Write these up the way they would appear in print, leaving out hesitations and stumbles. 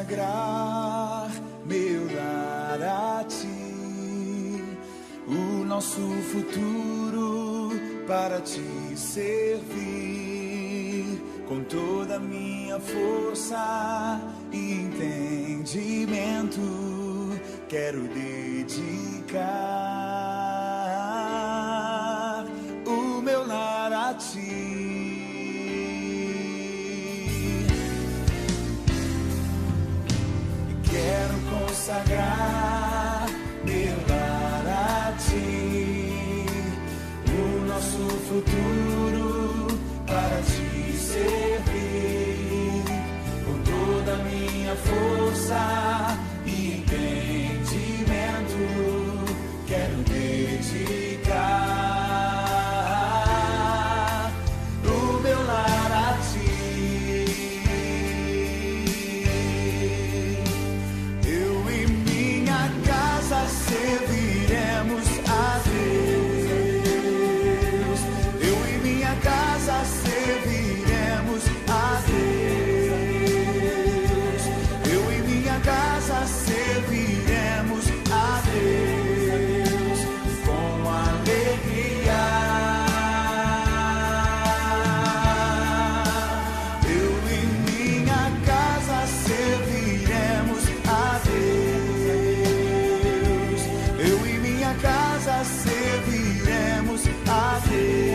consagrar meu lar a ti, o nosso futuro para te servir, com toda a minha força e entendimento, quero dedicar o meu lar a ti. Quero consagrar meu lar a ti, o nosso futuro para te servir, com toda a minha força e entendimento, quero dedicar o meu lar a ti. Serviremos a Deus. Eu e minha casa serviremos a Deus. Eu e minha casa serviremos a Deus com alegria. Eu e minha casa serviremos a Deus. Eu e minha casa serviremos a Deus.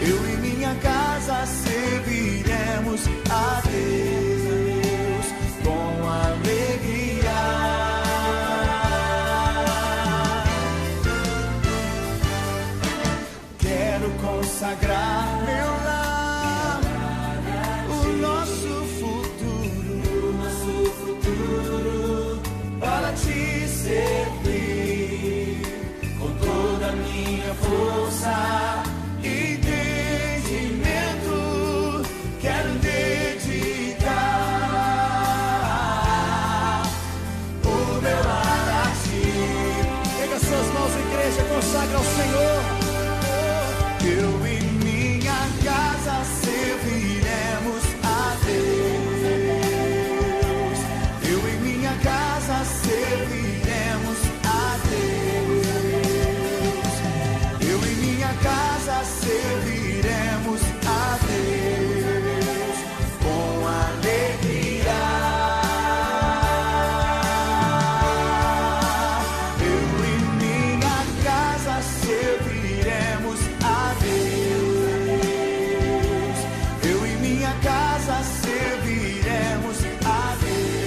Eu e minha casa serviremos a Deus com alegria. Quero consagrar meu lar, o nosso futuro para te servir, com toda a minha força e entendimento, quero dedicar o meu lar a ti. Pega suas mãos, igreja, consagra ao Senhor. Eu e minha casa serviremos a Deus. Eu e minha casa serviremos a Deus. Eu e minha casa serviremos a Deus com alegria. Eu e minha casa serviremos a Deus. Eu e minha casa serviremos a Deus.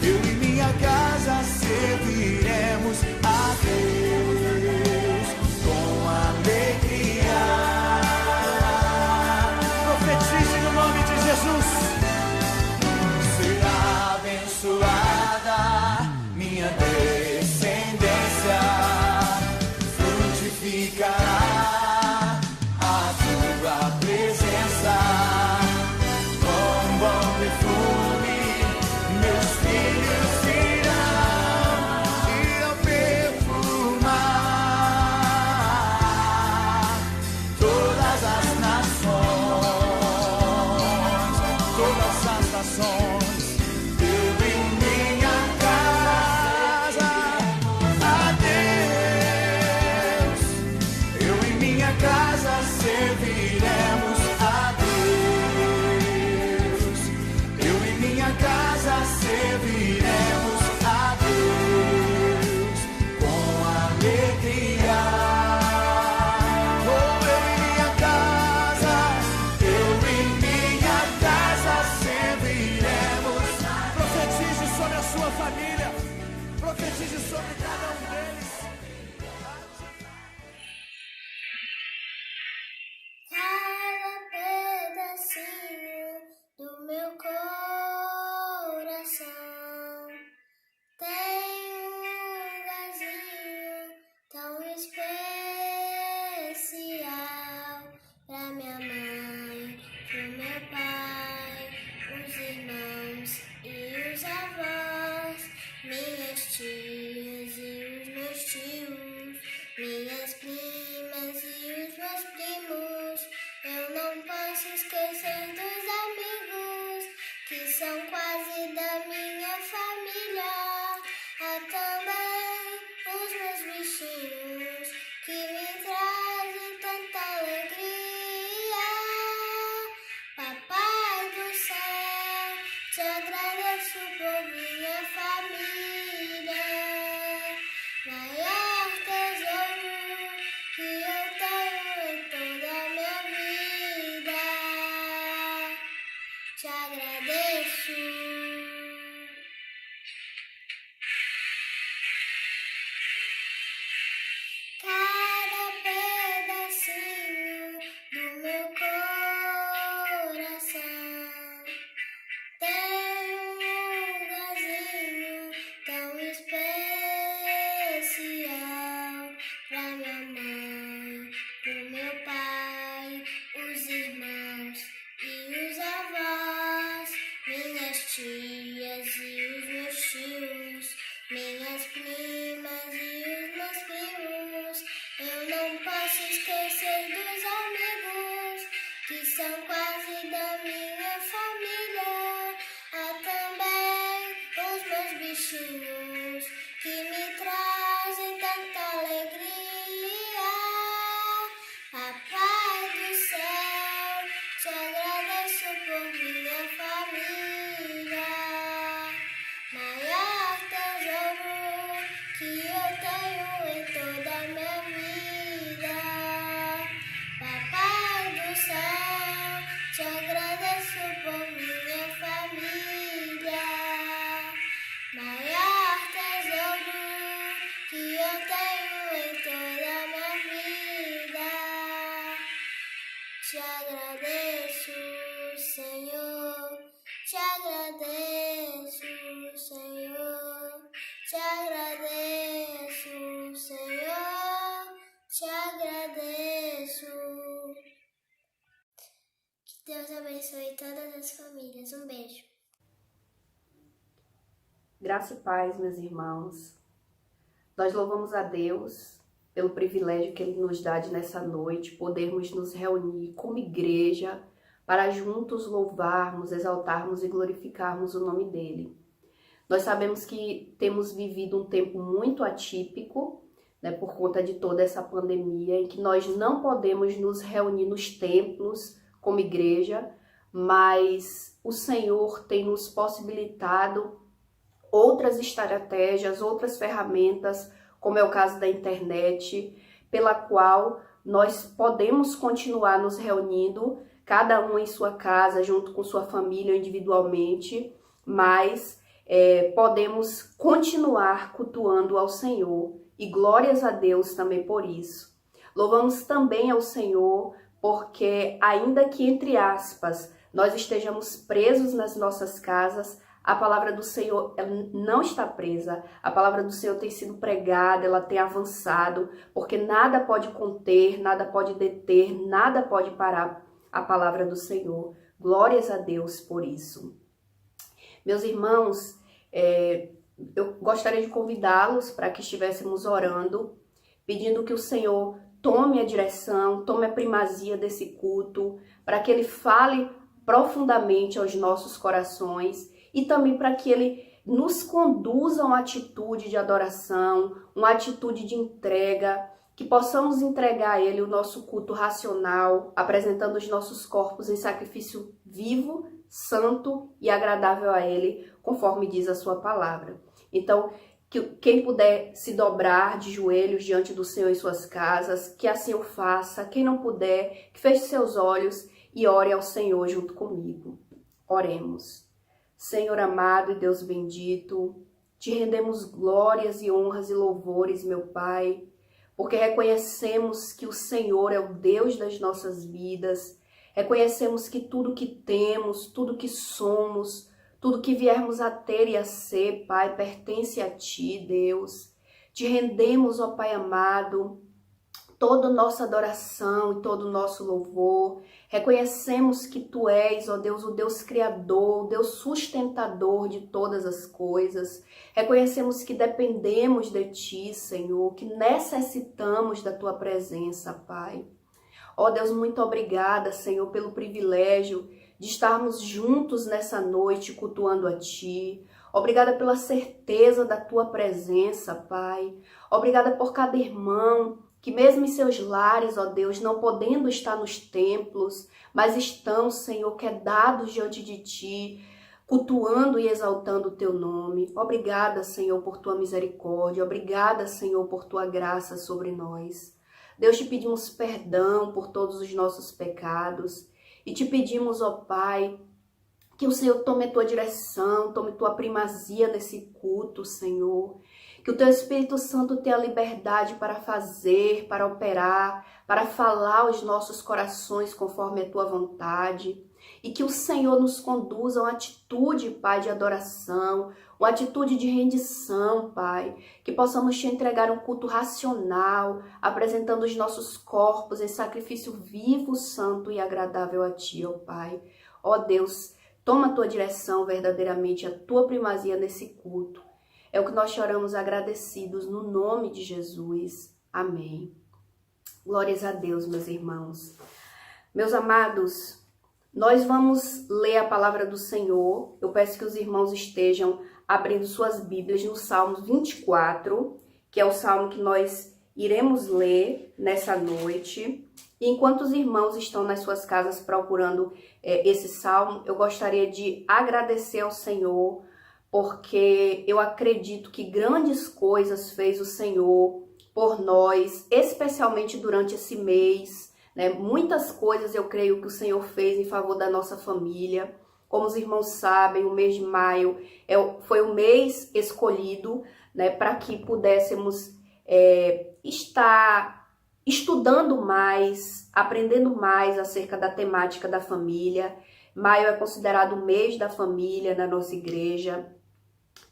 Eu e minha casa serviremos a Deus com alegria. Profetize no nome de Jesus. Será abençoada minha descendência, frutificará a tua presença, com bom perfume meus filhos irão, irão perfumar todas as nações, todas as nações. Eu e minha casa a Deus. Eu e minha casa serviremos a Deus. Eu e minha casa serviremos a Deus com alegria. Oh, eu e minha casa serviremos. Profetize sobre a sua família, profetize sobre cada um deles. Cada pedacinho do meu coração quase da minha família. Há também os meus bichinhos que me trazem tanta alegria. Papai do céu, te agradeço por minha família. Maior tesouro que eu tenho em toda a minha vida. Te agradeço. Cada pedacinho do meu coração tem um lugarzinho tão especial pra minha mãe, pro meu pai, os irmãos e os avós, minhas tias e os meus tios, minhas primas e os meus primos. Eu não posso esquecer dos amigos que são quase da minha família. Há também os meus bichinhos que me trazem tanta alegria. Papai do céu, te agradeço por minha família. Maior tesouro que eu tenho em toda a minha vida. Papai do céu, te agradeço por minha família. Maior tesouro que eu tenho em toda a minha vida. Te agradeço, Senhor. Te agradeço, Senhor. Te agradeço, Senhor. Te agradeço. Que Deus abençoe todas as famílias. Um beijo. Graça e paz, meus irmãos. Nós louvamos a Deus pelo privilégio que Ele nos dá de nessa noite podermos nos reunir como igreja para juntos louvarmos, exaltarmos e glorificarmos o nome dEle. Nós sabemos que temos vivido um tempo muito atípico, né, por conta de toda essa pandemia, em que nós não podemos nos reunir nos templos como igreja, mas o Senhor tem nos possibilitado outras estratégias, outras ferramentas, como é o caso da internet, pela qual nós podemos continuar nos reunindo, cada um em sua casa, junto com sua família, individualmente, mas podemos continuar cultuando ao Senhor, e glórias a Deus também por isso. Louvamos também ao Senhor, porque ainda que, entre aspas, nós estejamos presos nas nossas casas, a palavra do Senhor não está presa, a palavra do Senhor tem sido pregada, ela tem avançado, porque nada pode conter, nada pode deter, nada pode parar a palavra do Senhor. Glórias a Deus por isso. Meus irmãos, eu gostaria de convidá-los para que estivéssemos orando, pedindo que o Senhor tome a direção, tome a primazia desse culto, para que Ele fale profundamente aos nossos corações e também para que Ele nos conduza a uma atitude de adoração, uma atitude de entrega, que possamos entregar a Ele o nosso culto racional, apresentando os nossos corpos em sacrifício vivo, santo e agradável a Ele, conforme diz a sua palavra. Então, que quem puder se dobrar de joelhos diante do Senhor em suas casas, que assim o faça. Quem não puder, que feche seus olhos e ore ao Senhor junto comigo. Oremos. Senhor amado e Deus bendito, te rendemos glórias e honras e louvores, meu Pai, porque reconhecemos que o Senhor é o Deus das nossas vidas, reconhecemos que tudo que temos, tudo que somos, tudo que viermos a ter e a ser, Pai, pertence a Ti, Deus. Te rendemos, ó Pai amado, toda a nossa adoração e todo o nosso louvor. Reconhecemos que Tu és, ó Deus, o Deus Criador, o Deus sustentador de todas as coisas. Reconhecemos que dependemos de Ti, Senhor, que necessitamos da Tua presença, Pai. Ó Deus, muito obrigada, Senhor, pelo privilégio de estarmos juntos nessa noite cultuando a Ti. Obrigada pela certeza da Tua presença, Pai. Obrigada por cada irmão que mesmo em seus lares, ó Deus, não podendo estar nos templos, mas estão, Senhor, quedados diante de Ti, cultuando e exaltando o Teu nome. Obrigada, Senhor, por Tua misericórdia. Obrigada, Senhor, por Tua graça sobre nós. Deus, te pedimos perdão por todos os nossos pecados e te pedimos, ó Pai, que o Senhor tome a Tua direção, tome Tua primazia nesse culto, Senhor. Que o Teu Espírito Santo tenha liberdade para fazer, para operar, para falar aos nossos corações conforme a Tua vontade. E que o Senhor nos conduza a uma atitude, Pai, de adoração, uma atitude de rendição, Pai. Que possamos Te entregar um culto racional, apresentando os nossos corpos em sacrifício vivo, santo e agradável a Ti, ó Pai. Ó Deus, toma a Tua direção verdadeiramente, a Tua primazia nesse culto. É o que nós choramos agradecidos no nome de Jesus. Amém. Glórias a Deus, meus irmãos. Meus amados, nós vamos ler a palavra do Senhor. Eu peço que os irmãos estejam abrindo suas Bíblias no Salmo 24, que é o salmo que nós iremos ler nessa noite. E enquanto os irmãos estão nas suas casas procurando esse salmo, eu gostaria de agradecer ao Senhor, porque eu acredito que grandes coisas fez o Senhor por nós, especialmente durante esse mês, né? Muitas coisas eu creio que o Senhor fez em favor da nossa família. Como os irmãos sabem, o mês de maio foi o mês escolhido, né, para que pudéssemos estar estudando mais, aprendendo mais acerca da temática da família. Maio é considerado o mês da família na nossa igreja.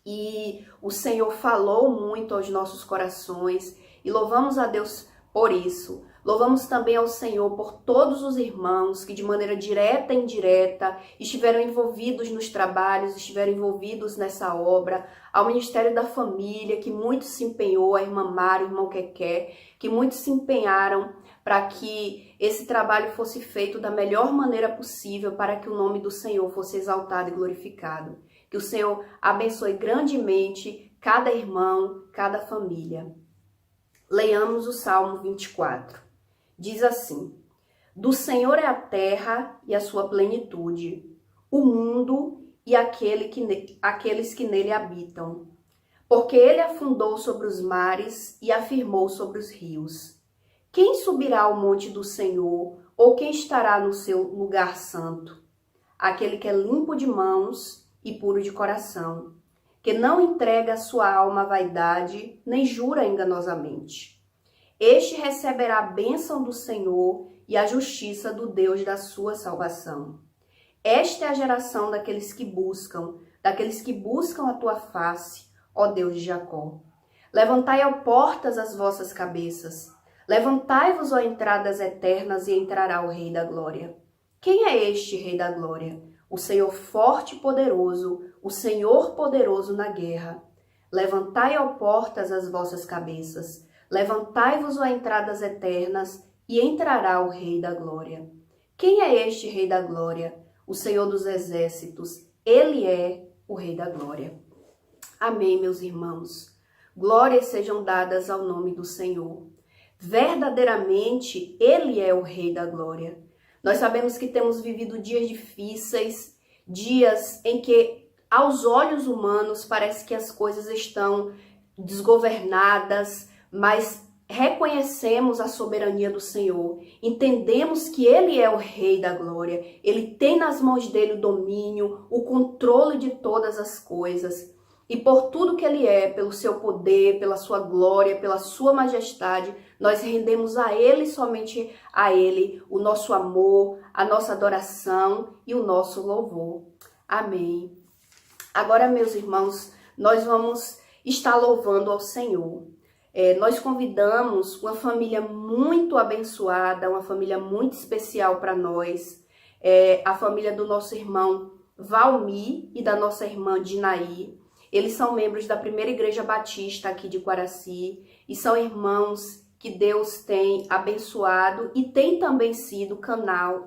E o Senhor falou muito aos nossos corações e louvamos a Deus por isso. Louvamos também ao Senhor por todos os irmãos que de maneira direta e indireta estiveram envolvidos nos trabalhos, estiveram envolvidos nessa obra, ao Ministério da Família, que muito se empenhou, a irmã Mara, o irmão Keké, que muito se empenharam para que esse trabalho fosse feito da melhor maneira possível, para que o nome do Senhor fosse exaltado e glorificado. Que o Senhor abençoe grandemente cada irmão, cada família. Leiamos o Salmo 24. Diz assim: do Senhor é a terra e a sua plenitude, o mundo e aqueles que nele habitam. Porque ele afundou sobre os mares e afirmou sobre os rios. Quem subirá ao monte do Senhor, ou quem estará no seu lugar santo? Aquele que é limpo de mãos e puro de coração, que não entrega a sua alma à vaidade, nem jura enganosamente. Este receberá a bênção do Senhor e a justiça do Deus da sua salvação. Esta é a geração daqueles que buscam a tua face, ó Deus de Jacó. Levantai, ó portas, as vossas cabeças. Levantai-vos, ó entradas eternas, e entrará o Rei da Glória. Quem é este Rei da Glória? O Senhor forte e poderoso, o Senhor poderoso na guerra. Levantai, ó portas, as vossas cabeças. Levantai-vos, ó entradas eternas, e entrará o Rei da Glória. Quem é este Rei da Glória? O Senhor dos Exércitos. Ele é o Rei da Glória. Amém, meus irmãos. Glórias sejam dadas ao nome do Senhor. Verdadeiramente, Ele é o Rei da Glória. Nós sabemos que temos vivido dias difíceis, dias em que, aos olhos humanos, parece que as coisas estão desgovernadas, mas reconhecemos a soberania do Senhor, entendemos que Ele é o Rei da Glória, Ele tem nas mãos dele o domínio, o controle de todas as coisas. E por tudo que Ele é, pelo seu poder, pela sua glória, pela sua majestade, nós rendemos a Ele, somente a Ele, o nosso amor, a nossa adoração e o nosso louvor. Amém. Agora, meus irmãos, nós vamos estar louvando ao Senhor. Nós convidamos uma família muito abençoada, uma família muito especial para nós, a família do nosso irmão Valmi e da nossa irmã Dinaí. Eles são membros da Primeira Igreja Batista aqui de Quaraci e são irmãos que Deus tem abençoado e tem também sido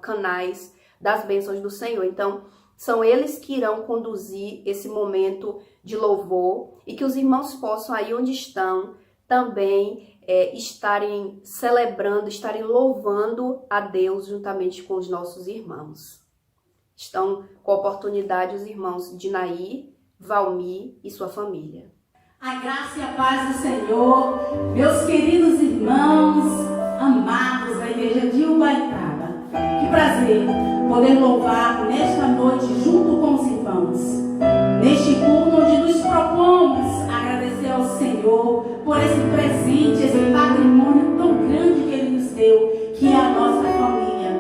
canais das bênçãos do Senhor. Então, são eles que irão conduzir esse momento de louvor e que os irmãos possam, aí onde estão, também estarem celebrando, estarem louvando a Deus juntamente com os nossos irmãos. Estão com a oportunidade os irmãos Dinaí, Valmir e sua família. A graça e a paz do Senhor, meus queridos irmãos, amados da igreja de Ubaitaba. Que prazer poder louvar nesta noite junto com os irmãos. Neste culto onde nos propomos agradecer ao Senhor por esse presente, esse patrimônio tão grande que Ele nos deu, que é a nossa família.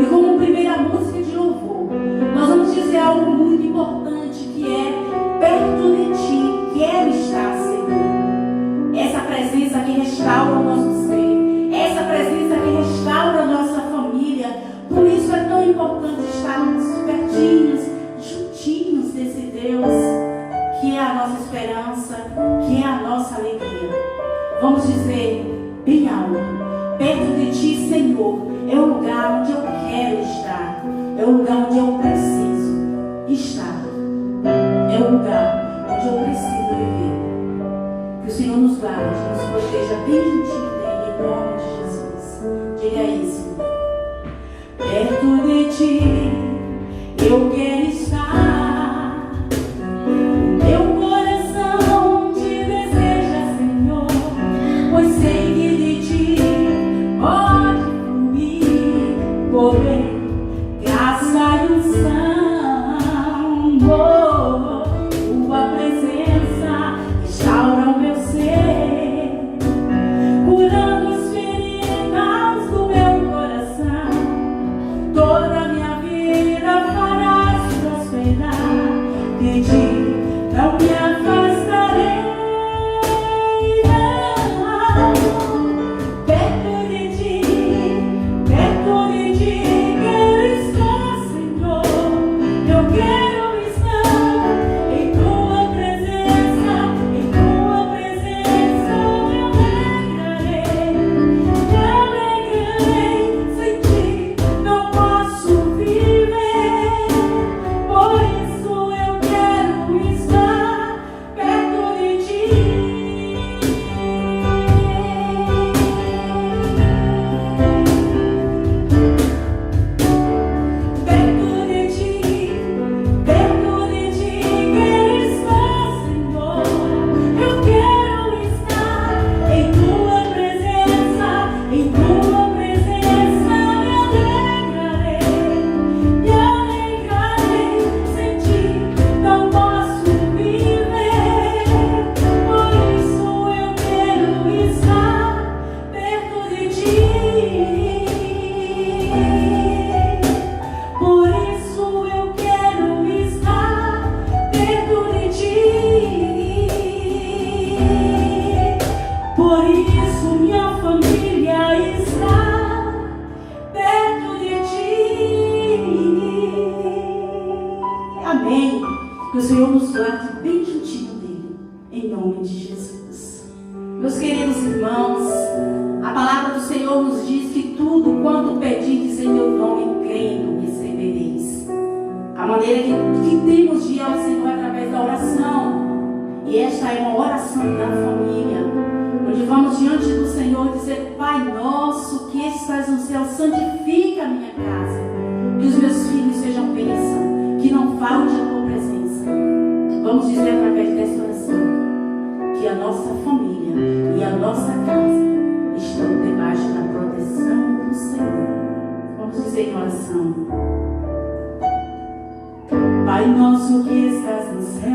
E como primeira música de louvor, nós vamos dizer algo muito importante, que é: perto de Ti quero estar, Senhor. Essa presença que restaura o nosso ser, essa presença que restaura a nossa família. Por isso é tão importante estarmos pertinhos, juntinhos desse Deus, que é a nossa esperança, que é a nossa alegria. Vamos dizer bem alto: perto de Ti, Senhor, é o lugar onde eu quero estar, é o lugar onde eu preciso estar, é o lugar onde eu preciso viver. Que o Senhor nos guarde, nos proteja bem juntinho dEle, em nome de Jesus. Diga isso: perto de Ti eu quero estar, meu coração te deseja, Senhor, pois sei que de Ti pode fluir poder, graça e unção. Tua presença restaura o meu ser, curando as feridas do meu coração. Toda a minha vida farás prosperar, de Ti não me afastarei. Perto de Ti quero estar, Senhor. Eu quero estar em Tua presença, me alegrarei, sem Ti não posso viver. Por isso eu quero estar perto de Ti. Perto de Ti quero estar, Senhor. Eu quero estar em Tua presença, me alegrarei, sem Ti não posso viver. Por isso eu quero estar perto de Ti. Por isso eu quero estar perto de Ti. Por isso minha família está perto de Ti. Amém. Que o Senhor nos guarde bem juntinho dEle, em nome de Jesus. Meus queridos irmãos, a palavra do Senhor nos diz que tudo quanto pedirdes em meu nome, crendo, recebereis. A maneira que temos de ir ao Senhor é através da oração. E esta é uma oração da família, onde vamos diante do Senhor dizer: Pai nosso que estás no céu, santifica a minha casa, que os meus filhos sejam bênção, que não falte a Tua presença. Vamos dizer através desta oração que a nossa família e a nossa casa estão debaixo da proteção do Senhor. Vamos dizer em oração: Pai nosso que estás no céu,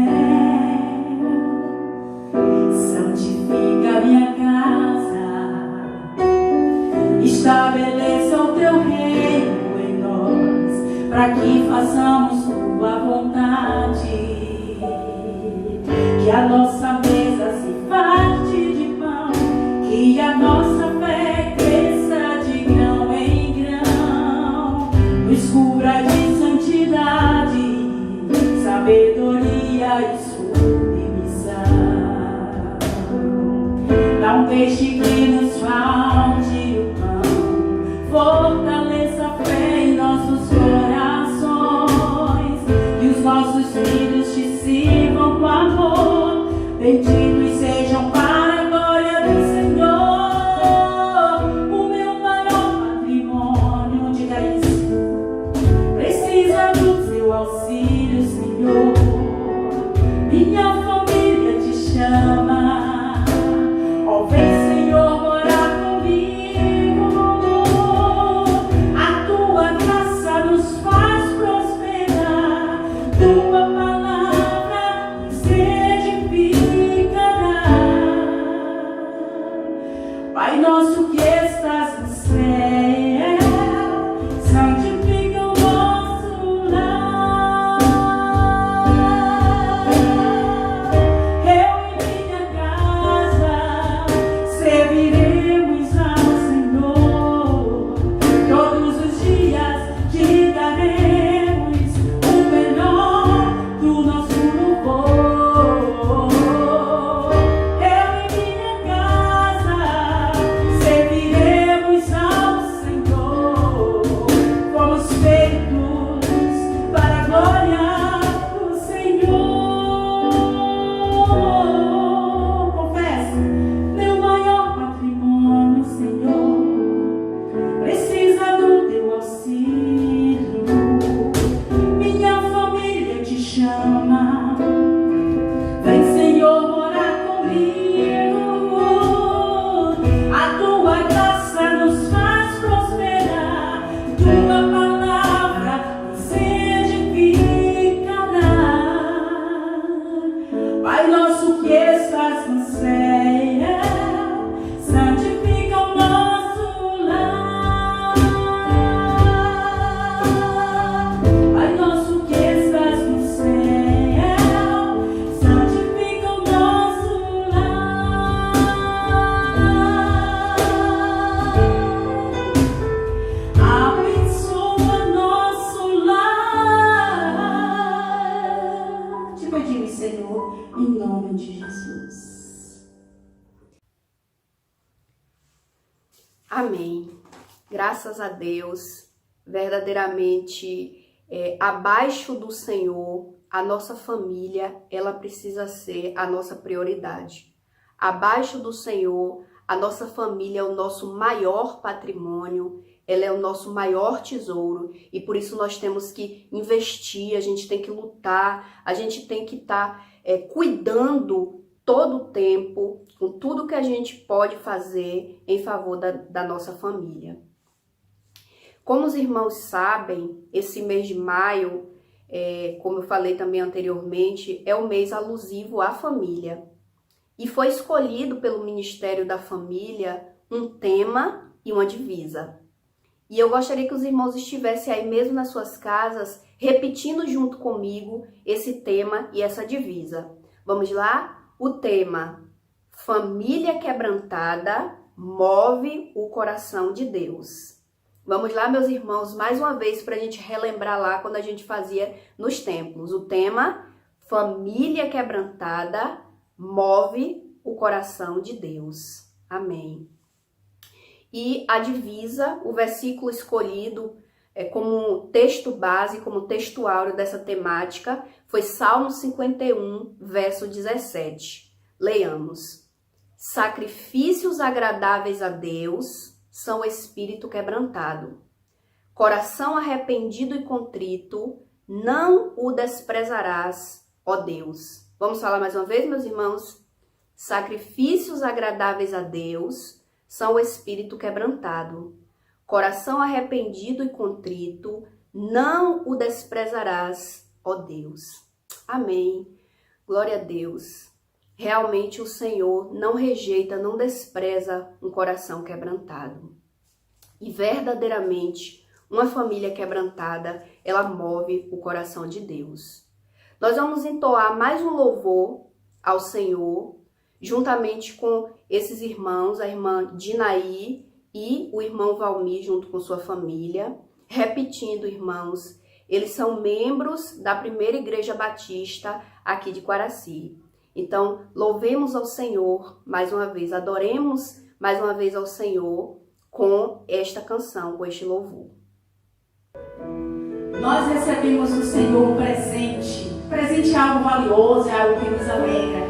santifica a minha casa, estabeleça o Teu reino em nós, para que façamos Tua vontade. Que a nossa mesa se farte de pão, que a nossa fé cresça de grão em grão, nos cubra de santidade, sabedoria e submissão. Não deixe que nos falte o pão, fortaleça a fé em nossos corações. benditos sejam para a glória do Senhor. O meu maior patrimônio, diga isso, precisa do seu auxílio, Senhor. Minha família te chama, ó, vem, Senhor, morar comigo. A tua graça nos faz prosperar, tua palavra nos edificará. Pai nosso que estás no céu, santifica o nosso lar. Eu e minha casa serviremos ao Senhor. Todos os dias te daremos o melhor do nosso louvor. Eu e minha casa serviremos ao Senhor. Fomos feitos para a glória do Senhor. Confesso, meu maior patrimônio, Senhor, precisa do teu auxílio. Minha família te chama, vem, Senhor, morar comigo. A tua graça nos faz prosperar, tua palavra nos edificará. Pai nosso que estás no céu, santifica o nosso lar. Pai nosso que estás no céu, santifica o nosso lar. Abençoa nosso lar. Te pedimos, Senhor, em nome de Jesus. Amém. Graças a Deus, verdadeiramente, abaixo do Senhor, a nossa família, ela precisa ser a nossa prioridade. Abaixo do Senhor, a nossa família é o nosso maior patrimônio, ela é o nosso maior tesouro, e por isso nós temos que investir, a gente tem que lutar, a gente tem que estar cuidando todo o tempo, com tudo que a gente pode fazer em favor da nossa família. Como os irmãos sabem, esse mês de maio, como eu falei também anteriormente, é o mês alusivo à família. E foi escolhido pelo Ministério da Família um tema e uma divisa. E eu gostaria que os irmãos estivessem aí mesmo nas suas casas, repetindo junto comigo esse tema e essa divisa. Vamos lá? O tema: família quebrantada move o coração de Deus. Vamos lá, meus irmãos, mais uma vez para a gente relembrar lá quando a gente fazia nos templos. O tema: família quebrantada move o coração de Deus. Amém. E a divisa, o versículo escolhido como texto base, como texto áureo dessa temática, foi Salmo 51, verso 17. Leiamos. Sacrifícios agradáveis a Deus são espírito quebrantado. Coração arrependido e contrito, não o desprezarás, ó Deus. Vamos falar mais uma vez, meus irmãos? Sacrifícios agradáveis a Deus são o espírito quebrantado. Coração arrependido e contrito, não o desprezarás, ó Deus. Amém. Glória a Deus. Realmente o Senhor não rejeita, não despreza um coração quebrantado. E verdadeiramente, uma família quebrantada, ela move o coração de Deus. Nós vamos entoar mais um louvor ao Senhor, juntamente com esses irmãos, a irmã Dinaí e o irmão Valmir, junto com sua família. Repetindo, irmãos, eles são membros da primeira igreja batista aqui de Quaraci. Então, louvemos ao Senhor mais uma vez, adoremos mais uma vez ao Senhor com esta canção, com este louvor. Nós recebemos do Senhor um presente. Presente é algo valioso, é algo que nos alegra.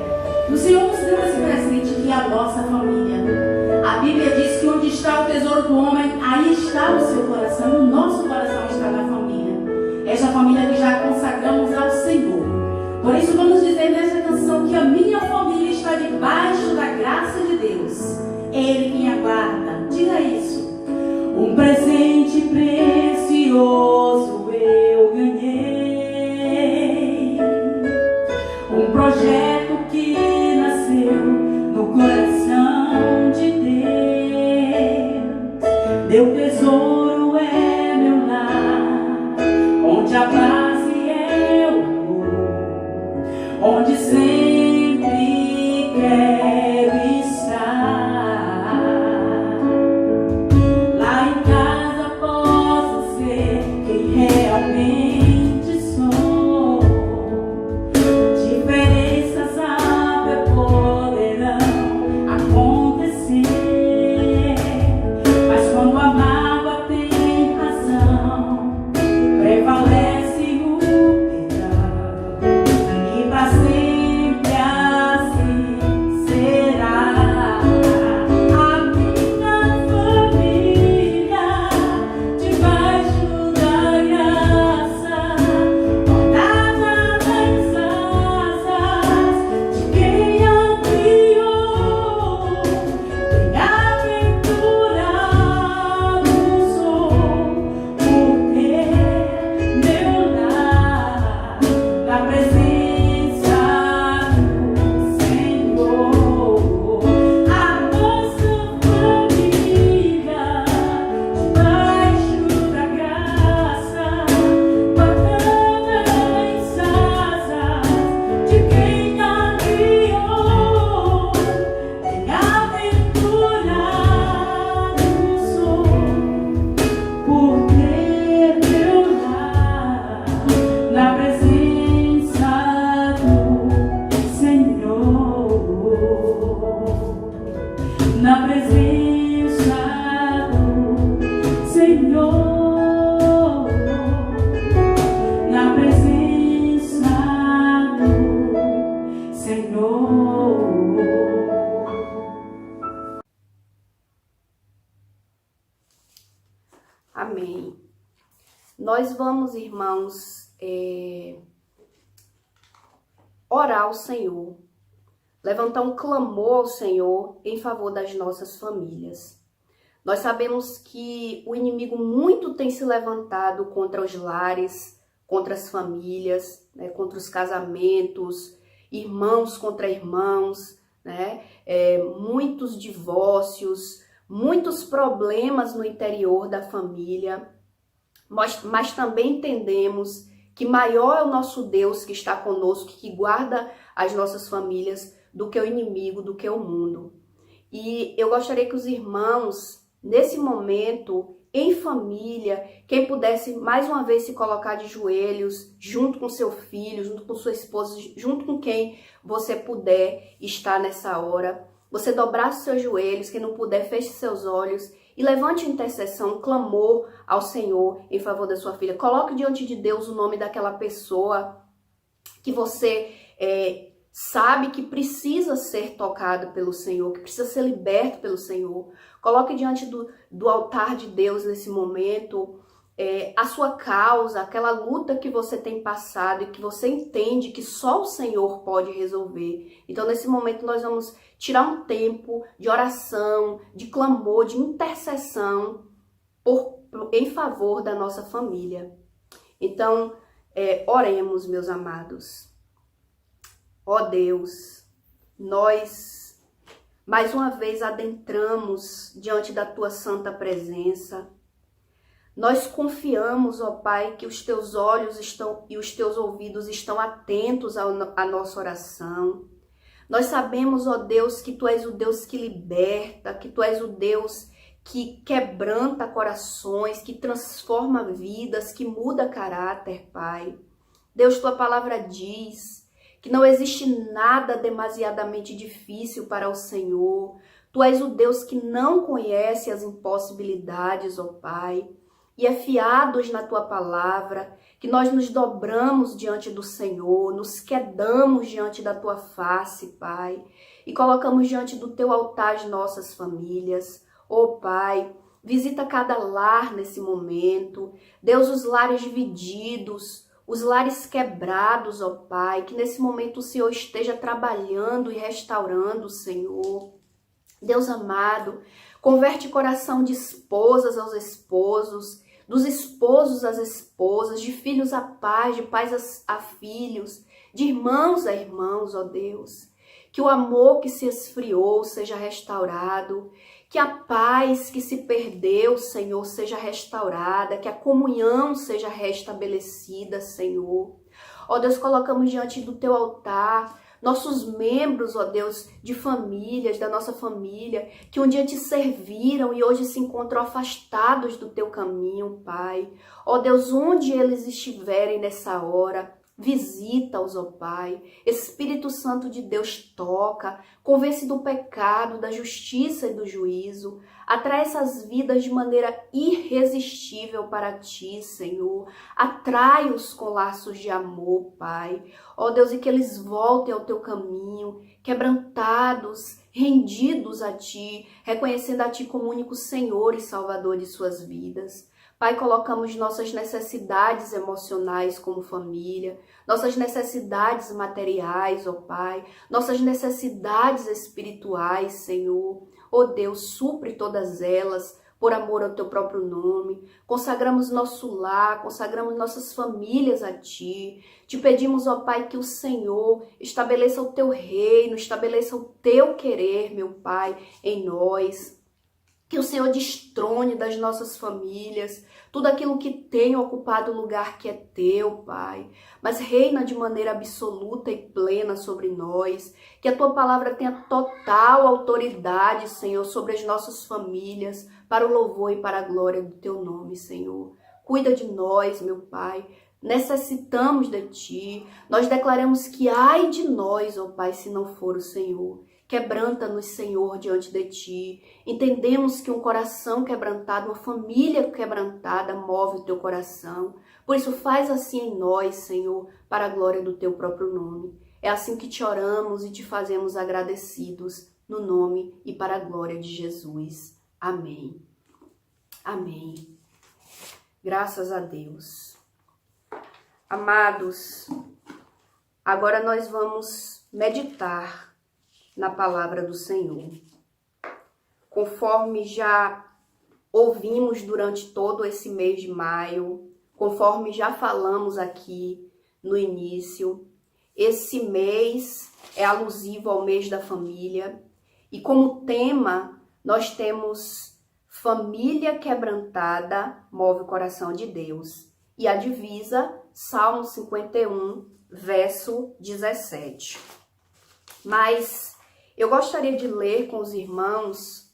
O Senhor nos deu esse presente que é a nossa família. A Bíblia diz que onde está o tesouro do homem, aí está o seu coração. O nosso coração está na família. Esta família que já consagramos ao Senhor. Por isso vamos dizer nessa canção que a minha família está debaixo da graça de Deus. É Ele quem aguarda. Diga isso. Um presente precioso eu ganhei. Um projeto que nasceu no coração de Deus. Meu tesouro é meu lar, onde a paz e é o amor, onde sempre quero estar. Lá em casa posso ser quem realmente sou. Diferenças até poderão acontecer, mas quando a mágoa tem razão, prevalece o perdão, e pra sempre assim será. A minha família debaixo da graça, guardada nas asas de quem a criou. Bem-aventurado sou por ter meu lar na presença do Senhor. A nossa família debaixo da graça, guardada nas asas de quem a criou. Bem-aventurado sou por ter meu lar na presença do Senhor. Na presença do Senhor. Na presença do Senhor. Amém. Nós vamos, irmãos, orar ao Senhor, levantar um clamor ao Senhor em favor das nossas famílias. Nós sabemos que o inimigo muito tem se levantado contra os lares, contra as famílias, né, contra os casamentos, irmãos contra irmãos, né, muitos divórcios, muitos problemas no interior da família, mas também entendemos que maior é o nosso Deus que está conosco, que guarda as nossas famílias, do que o inimigo, do que o mundo. E eu gostaria que os irmãos, nesse momento, em família, quem pudesse mais uma vez se colocar de joelhos, junto com seu filho, junto com sua esposa, junto com quem você puder estar nessa hora, você dobrar os seus joelhos, quem não puder, feche seus olhos e levante intercessão, um clamor ao Senhor em favor da sua filha. Coloque diante de Deus o nome daquela pessoa que você sabe que precisa ser tocado pelo Senhor, que precisa ser liberto pelo Senhor. Coloque diante do altar de Deus nesse momento a sua causa, aquela luta que você tem passado e que você entende que só o Senhor pode resolver. Então, nesse momento, nós vamos tirar um tempo de oração, de clamor, de intercessão em favor da nossa família. Então, oremos, meus amados. Ó Deus, nós mais uma vez adentramos diante da Tua santa presença. Nós confiamos, ó Pai, que os Teus olhos e os Teus ouvidos estão atentos à nossa oração. Nós sabemos, ó Deus, que Tu és o Deus que liberta, que Tu és o Deus que quebranta corações, que transforma vidas, que muda caráter, Pai. Deus, Tua palavra diz que não existe nada demasiadamente difícil para o Senhor. Tu és o Deus que não conhece as impossibilidades, ó Pai. e é fiados na tua palavra, que nós nos dobramos diante do Senhor, nos quedamos diante da tua face, Pai, e colocamos diante do teu altar as nossas famílias. Ó Pai, visita cada lar nesse momento. Deus, os lares divididos, os lares quebrados, ó Pai, que nesse momento o Senhor esteja trabalhando e restaurando, Senhor. Deus amado, converte coração de esposas aos esposos, dos esposos às esposas, de filhos a pais, de pais a filhos, de irmãos a irmãos, ó Deus. Que o amor que se esfriou seja restaurado, que a paz que se perdeu, Senhor, seja restaurada, que a comunhão seja restabelecida, Senhor. Ó Deus, colocamos diante do teu altar nossos membros, ó Deus, de famílias, da nossa família, que um dia te serviram e hoje se encontram afastados do teu caminho, Pai. Ó Deus, onde eles estiverem nessa hora, visita-os, ó Pai. Espírito Santo de Deus, toca, convence do pecado, da justiça e do juízo. Atrai essas vidas de maneira irresistível para ti, Senhor. Atrai-os com laços de amor, Pai. Ó Deus, e que eles voltem ao teu caminho, quebrantados, rendidos a ti, reconhecendo a ti como único Senhor e Salvador de suas vidas. Pai, colocamos nossas necessidades emocionais como família, nossas necessidades materiais, ó Pai, nossas necessidades espirituais, Senhor. Ó Deus, supre todas elas por amor ao teu próprio nome. Consagramos nosso lar, consagramos nossas famílias a ti. Te pedimos, ó Pai, que o Senhor estabeleça o teu reino, estabeleça o teu querer, meu Pai, em nós. Que o Senhor destrone das nossas famílias tudo aquilo que tem ocupado o lugar que é teu, Pai. Mas reina de maneira absoluta e plena sobre nós. Que a tua palavra tenha total autoridade, Senhor, sobre as nossas famílias, para o louvor e para a glória do teu nome, Senhor. Cuida de nós, meu Pai. Necessitamos de ti. Nós declaramos que ai de nós, ó Pai, se não for o Senhor. Quebranta-nos, Senhor, diante de ti. Entendemos que um coração quebrantado, uma família quebrantada move o teu coração. Por isso faz assim em nós, Senhor, para a glória do teu próprio nome. É assim que te oramos e te fazemos agradecidos, no nome e para a glória de Jesus. Amém. Amém. Graças a Deus. Amados, agora nós vamos meditar na palavra do Senhor. Conforme já ouvimos durante todo esse mês de maio, conforme já falamos aqui no início, esse mês é alusivo ao mês da família e como tema nós temos família quebrantada move o coração de Deus e a divisa Salmo 51, verso 17. Mas eu gostaria de ler com os irmãos,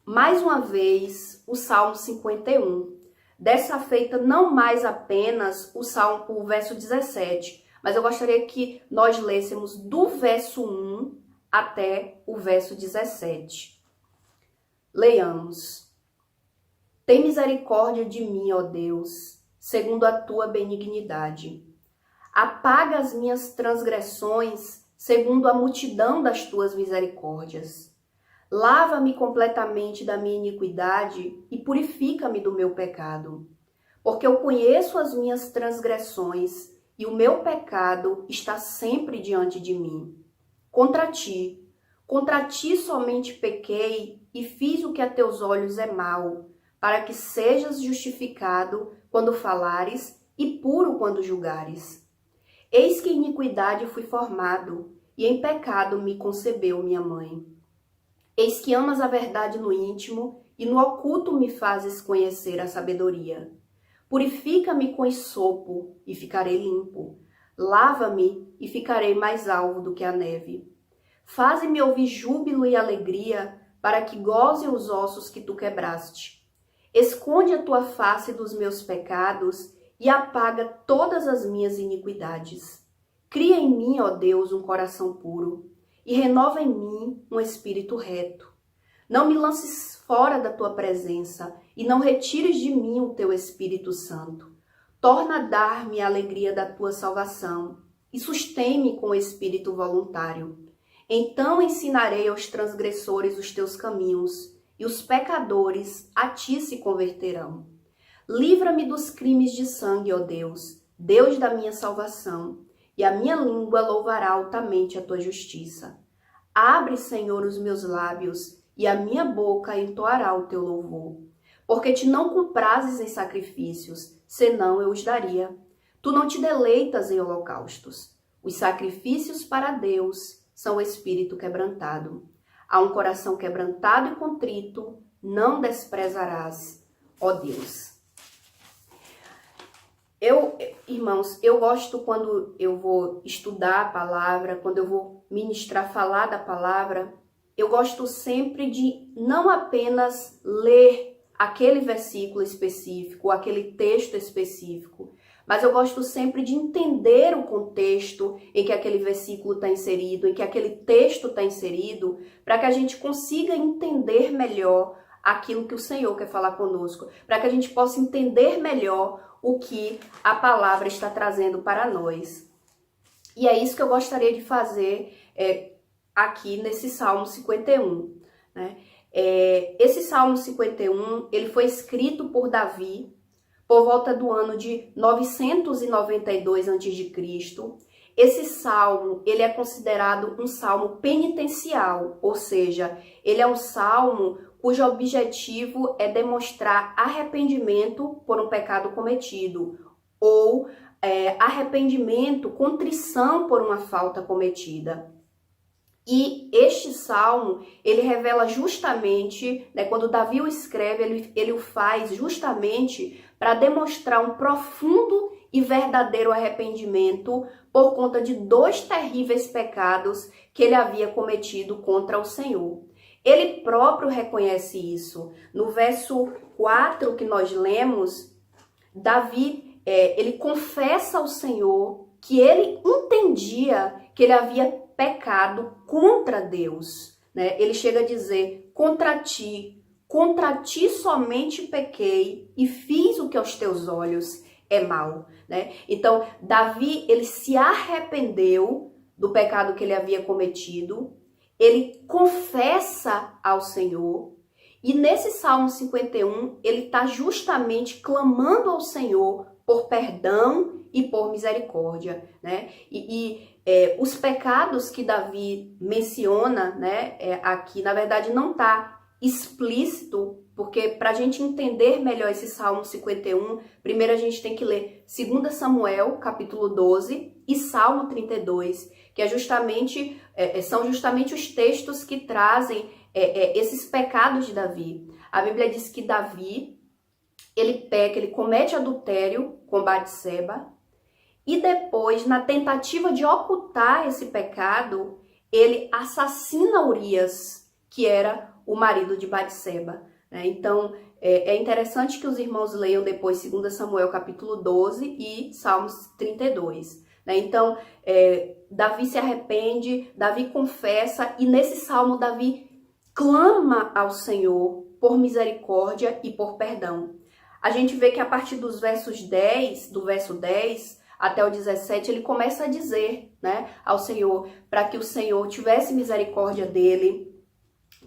mais uma vez, o Salmo 51. Dessa feita, não mais apenas o verso 17, mas eu gostaria que nós lêssemos do verso 1 até o verso 17. Leiamos. Tem misericórdia de mim, ó Deus, segundo a tua benignidade. Apaga as minhas transgressões, segundo a multidão das tuas misericórdias. Lava-me completamente da minha iniquidade e purifica-me do meu pecado. Porque eu conheço as minhas transgressões e o meu pecado está sempre diante de mim. Contra ti somente pequei e fiz o que a teus olhos é mal, para que sejas justificado quando falares e puro quando julgares. Eis que em iniquidade fui formado, e em pecado me concebeu minha mãe. Eis que amas a verdade no íntimo, e no oculto me fazes conhecer a sabedoria. Purifica-me com esopo, e ficarei limpo. Lava-me, e ficarei mais alvo do que a neve. Faze-me ouvir júbilo e alegria, para que goze os ossos que tu quebraste. Esconde a tua face dos meus pecados, e apaga todas as minhas iniquidades. Cria em mim, ó Deus, um coração puro, e renova em mim um espírito reto. Não me lances fora da tua presença e não retires de mim o teu Espírito Santo. Torna a dar-me a alegria da tua salvação e sustém-me com o espírito voluntário. Então ensinarei aos transgressores os teus caminhos e os pecadores a ti se converterão. Livra-me dos crimes de sangue, ó Deus, Deus da minha salvação, e a minha língua louvará altamente a tua justiça. Abre, Senhor, os meus lábios, e a minha boca entoará o teu louvor. Porque te não comprazes em sacrifícios, senão eu os daria. Tu não te deleitas em holocaustos. Os sacrifícios para Deus são o espírito quebrantado. A um coração quebrantado e contrito não desprezarás, ó Deus. Irmãos, eu gosto quando eu vou estudar a palavra, quando eu vou ministrar, falar da palavra, eu gosto sempre de não apenas ler aquele versículo específico, aquele texto específico, mas eu gosto sempre de entender o contexto em que aquele versículo está inserido, em que aquele texto está inserido, para que a gente consiga entender melhor aquilo que o Senhor quer falar conosco, para que a gente possa entender melhor o que a palavra está trazendo para nós. E é isso que eu gostaria de fazer aqui nesse Salmo 51. Né? Esse Salmo 51, ele foi escrito por Davi por volta do ano de 992 a.C. Esse salmo, ele é considerado um salmo penitencial, ou seja, ele é um salmo cujo objetivo é demonstrar arrependimento por um pecado cometido, ou arrependimento, contrição por uma falta cometida. E este salmo, ele revela justamente, né, quando Davi o escreve, ele o faz justamente para demonstrar um profundo e verdadeiro arrependimento por conta de 2 terríveis pecados que ele havia cometido contra o Senhor. Ele próprio reconhece isso. No verso 4 que nós lemos, Davi, ele confessa ao Senhor que ele entendia que ele havia pecado contra Deus. Né? Ele chega a dizer, contra ti somente pequei e fiz o que aos teus olhos é mal. Né? Então, Davi, ele se arrependeu do pecado que ele havia cometido, ele confessa ao Senhor, e nesse Salmo 51, ele está justamente clamando ao Senhor por perdão e por misericórdia, né? Os pecados que Davi menciona, né, aqui, na verdade, não está explícito, porque para a gente entender melhor esse Salmo 51, primeiro a gente tem que ler 2 Samuel, capítulo 12, e Salmo 32, que são justamente os textos que trazem esses pecados de Davi. A Bíblia diz que Davi, ele peca, ele comete adultério com Batseba, e depois, na tentativa de ocultar esse pecado, ele assassina Urias, que era o marido de Batseba. Né? Então, é interessante que os irmãos leiam depois 2 Samuel capítulo 12 e Salmos 32. Né? Então, Davi se arrepende, Davi confessa, e nesse salmo Davi clama ao Senhor por misericórdia e por perdão. A gente vê que a partir dos do verso 10 até o 17, ele começa a dizer, né, ao Senhor, para que o Senhor tivesse misericórdia dele,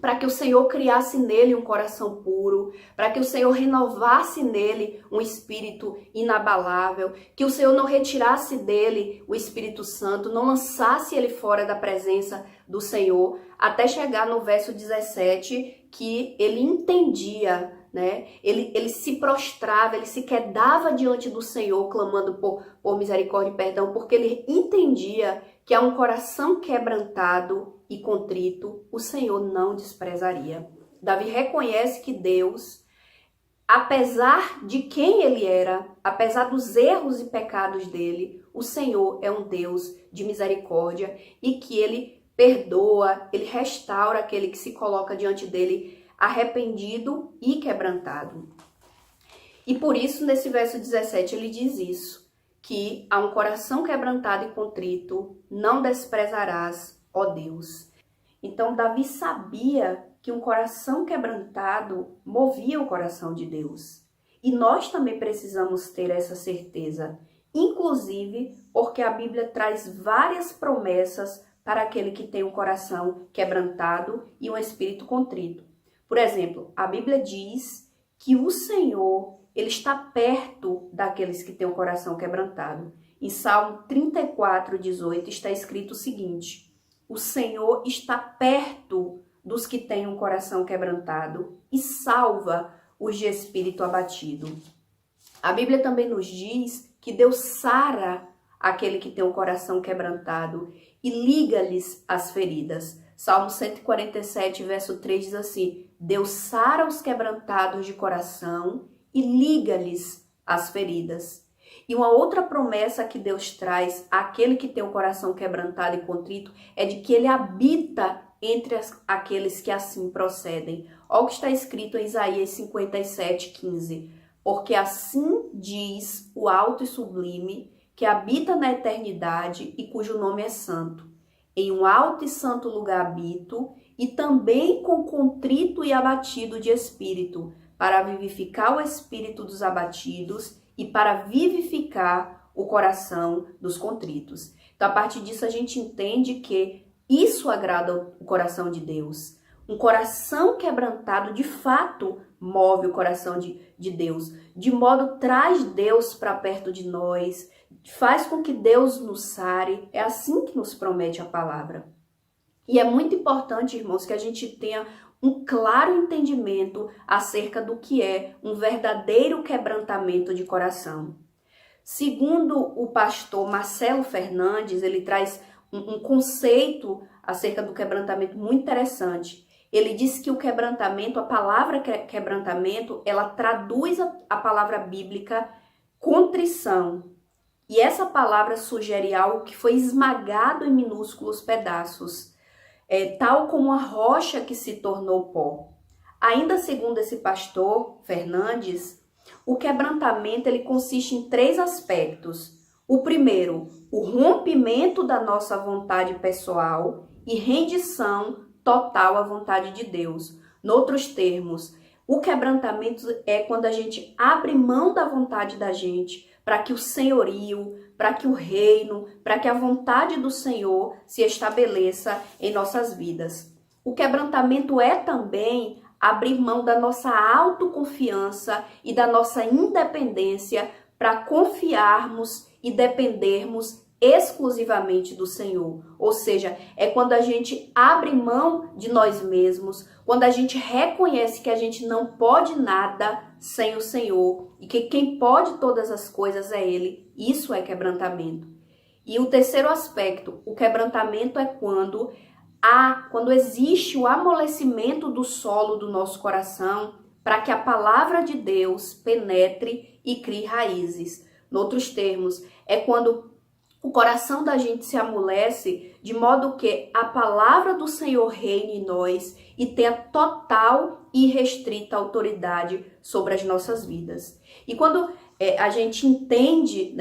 para que o Senhor criasse nele um coração puro, para que o Senhor renovasse nele um espírito inabalável, que o Senhor não retirasse dele o Espírito Santo, não lançasse ele fora da presença do Senhor, até chegar no verso 17, que ele entendia, né? Ele se prostrava, ele se quedava diante do Senhor, clamando por misericórdia e perdão, porque ele entendia que a um coração quebrantado e contrito, o Senhor não desprezaria. Davi reconhece que Deus, apesar de quem ele era, apesar dos erros e pecados dele, o Senhor é um Deus de misericórdia e que ele perdoa, ele restaura aquele que se coloca diante dele arrependido e quebrantado. E por isso, nesse verso 17, ele diz isso, que a um coração quebrantado e contrito não desprezarás, ó Deus. Então, Davi sabia que um coração quebrantado movia o coração de Deus. E nós também precisamos ter essa certeza, inclusive porque a Bíblia traz várias promessas para aquele que tem um coração quebrantado e um espírito contrito. Por exemplo, a Bíblia diz que o Senhor, ele está perto daqueles que têm um coração quebrantado. Em Salmo 34:18 está escrito o seguinte: o Senhor está perto dos que têm um coração quebrantado e salva os de espírito abatido. A Bíblia também nos diz que Deus sara aquele que tem um coração quebrantado e liga-lhes as feridas. Salmo 147, verso 3 diz assim: Deus sara os quebrantados de coração e liga-lhes as feridas. E uma outra promessa que Deus traz àquele que tem um coração quebrantado e contrito é de que ele habita entre aqueles que assim procedem. Olha o que está escrito em Isaías 57:15. Porque assim diz o alto e sublime, que habita na eternidade e cujo nome é santo. Em um alto e santo lugar habito, e também com contrito e abatido de espírito, para vivificar o espírito dos abatidos e para vivificar o coração dos contritos. Então, a partir disso, a gente entende que isso agrada o coração de Deus. Um coração quebrantado, de fato, move o coração de Deus. De modo, traz Deus para perto de nós, faz com que Deus nos sare. É assim que nos promete a palavra. E é muito importante, irmãos, que a gente tenha um claro entendimento acerca do que é um verdadeiro quebrantamento de coração. Segundo o pastor Marcelo Fernandes, ele traz um conceito acerca do quebrantamento muito interessante. Ele diz que o quebrantamento, a palavra quebrantamento, ela traduz a palavra bíblica contrição. E essa palavra sugere algo que foi esmagado em minúsculos pedaços, tal como a rocha que se tornou pó. Ainda segundo esse pastor Fernandes, o quebrantamento ele consiste em 3 aspectos. O primeiro, o rompimento da nossa vontade pessoal e rendição total à vontade de Deus. Noutros termos, o quebrantamento é quando a gente abre mão da vontade da gente para que o senhorio, para que o reino, para que a vontade do Senhor se estabeleça em nossas vidas. O quebrantamento é também abrir mão da nossa autoconfiança e da nossa independência para confiarmos e dependermos exclusivamente do Senhor. Ou seja, é quando a gente abre mão de nós mesmos, quando a gente reconhece que a gente não pode nada sem o Senhor e que quem pode todas as coisas é Ele. Isso é quebrantamento. E o terceiro aspecto, o quebrantamento é quando existe o amolecimento do solo do nosso coração para que a palavra de Deus penetre e crie raízes. Noutros termos, é quando o coração da gente se amolece de modo que a palavra do Senhor reine em nós e tenha total e restrita autoridade sobre as nossas vidas. E quando a gente entende,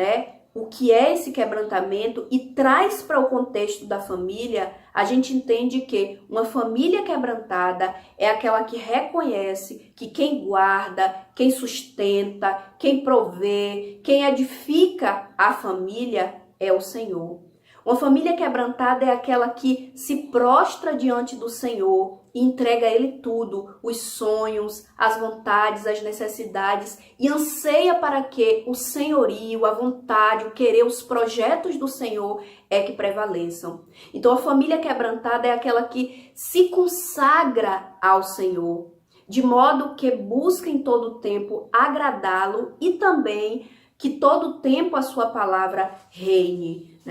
o que é esse quebrantamento e traz para o contexto da família, a gente entende que uma família quebrantada é aquela que reconhece que quem guarda, quem sustenta, quem provê, quem edifica a família é o Senhor. Uma família quebrantada é aquela que se prostra diante do Senhor e entrega a Ele tudo, os sonhos, as vontades, as necessidades, e anseia para que o senhorio, a vontade, o querer, os projetos do Senhor é que prevaleçam. Então a família quebrantada é aquela que se consagra ao Senhor, de modo que busca em todo o tempo agradá-lo e também que todo o tempo a sua palavra reine,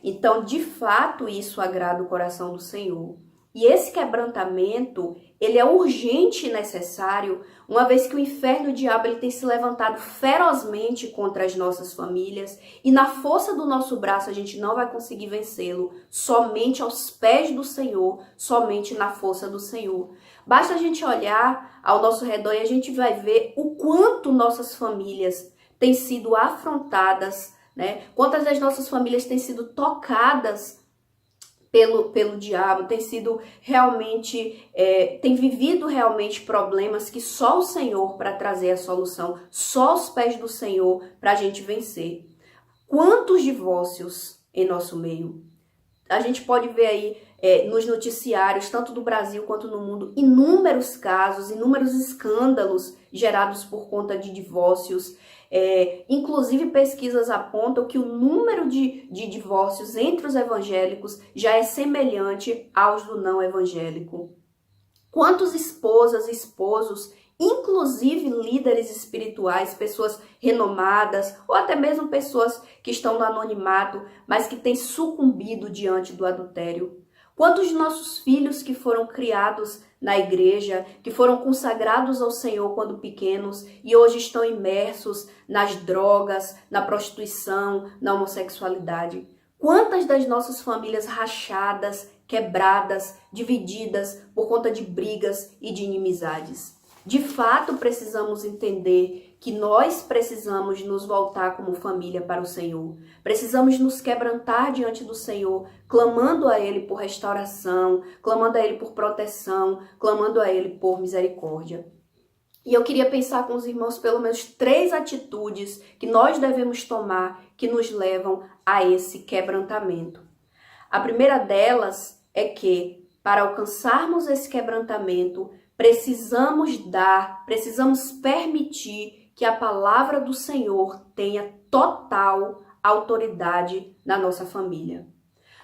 Então, de fato, isso agrada o coração do Senhor. E esse quebrantamento, ele é urgente e necessário, uma vez que o inferno e o diabo ele tem se levantado ferozmente contra as nossas famílias, e na força do nosso braço a gente não vai conseguir vencê-lo, somente aos pés do Senhor, somente na força do Senhor. Basta a gente olhar ao nosso redor e a gente vai ver o quanto nossas famílias têm sido afrontadas, quantas das nossas famílias têm sido tocadas pelo diabo, tem sido realmente, tem vivido realmente problemas que só o Senhor para trazer a solução, só os pés do Senhor para a gente vencer. Quantos divórcios em nosso meio? A gente pode ver aí nos noticiários, tanto do Brasil quanto no mundo, inúmeros casos, inúmeros escândalos gerados por conta de divórcios. Inclusive, pesquisas apontam que o número de divórcios entre os evangélicos já é semelhante aos do não evangélico. Quantas esposas e esposos, inclusive líderes espirituais, pessoas renomadas, ou até mesmo pessoas que estão no anonimato, mas que têm sucumbido diante do adultério. Quantos de nossos filhos que foram criados na igreja, que foram consagrados ao Senhor quando pequenos e hoje estão imersos nas drogas, na prostituição, na homossexualidade? Quantas das nossas famílias rachadas, quebradas, divididas por conta de brigas e de inimizades? De fato, precisamos entender que nós precisamos nos voltar como família para o Senhor. Precisamos nos quebrantar diante do Senhor, clamando a Ele por restauração, clamando a Ele por proteção, clamando a Ele por misericórdia. E eu queria pensar com os irmãos pelo menos 3 atitudes que nós devemos tomar que nos levam a esse quebrantamento. A primeira delas é que, para alcançarmos esse quebrantamento, precisamos permitir que a palavra do Senhor tenha total autoridade na nossa família.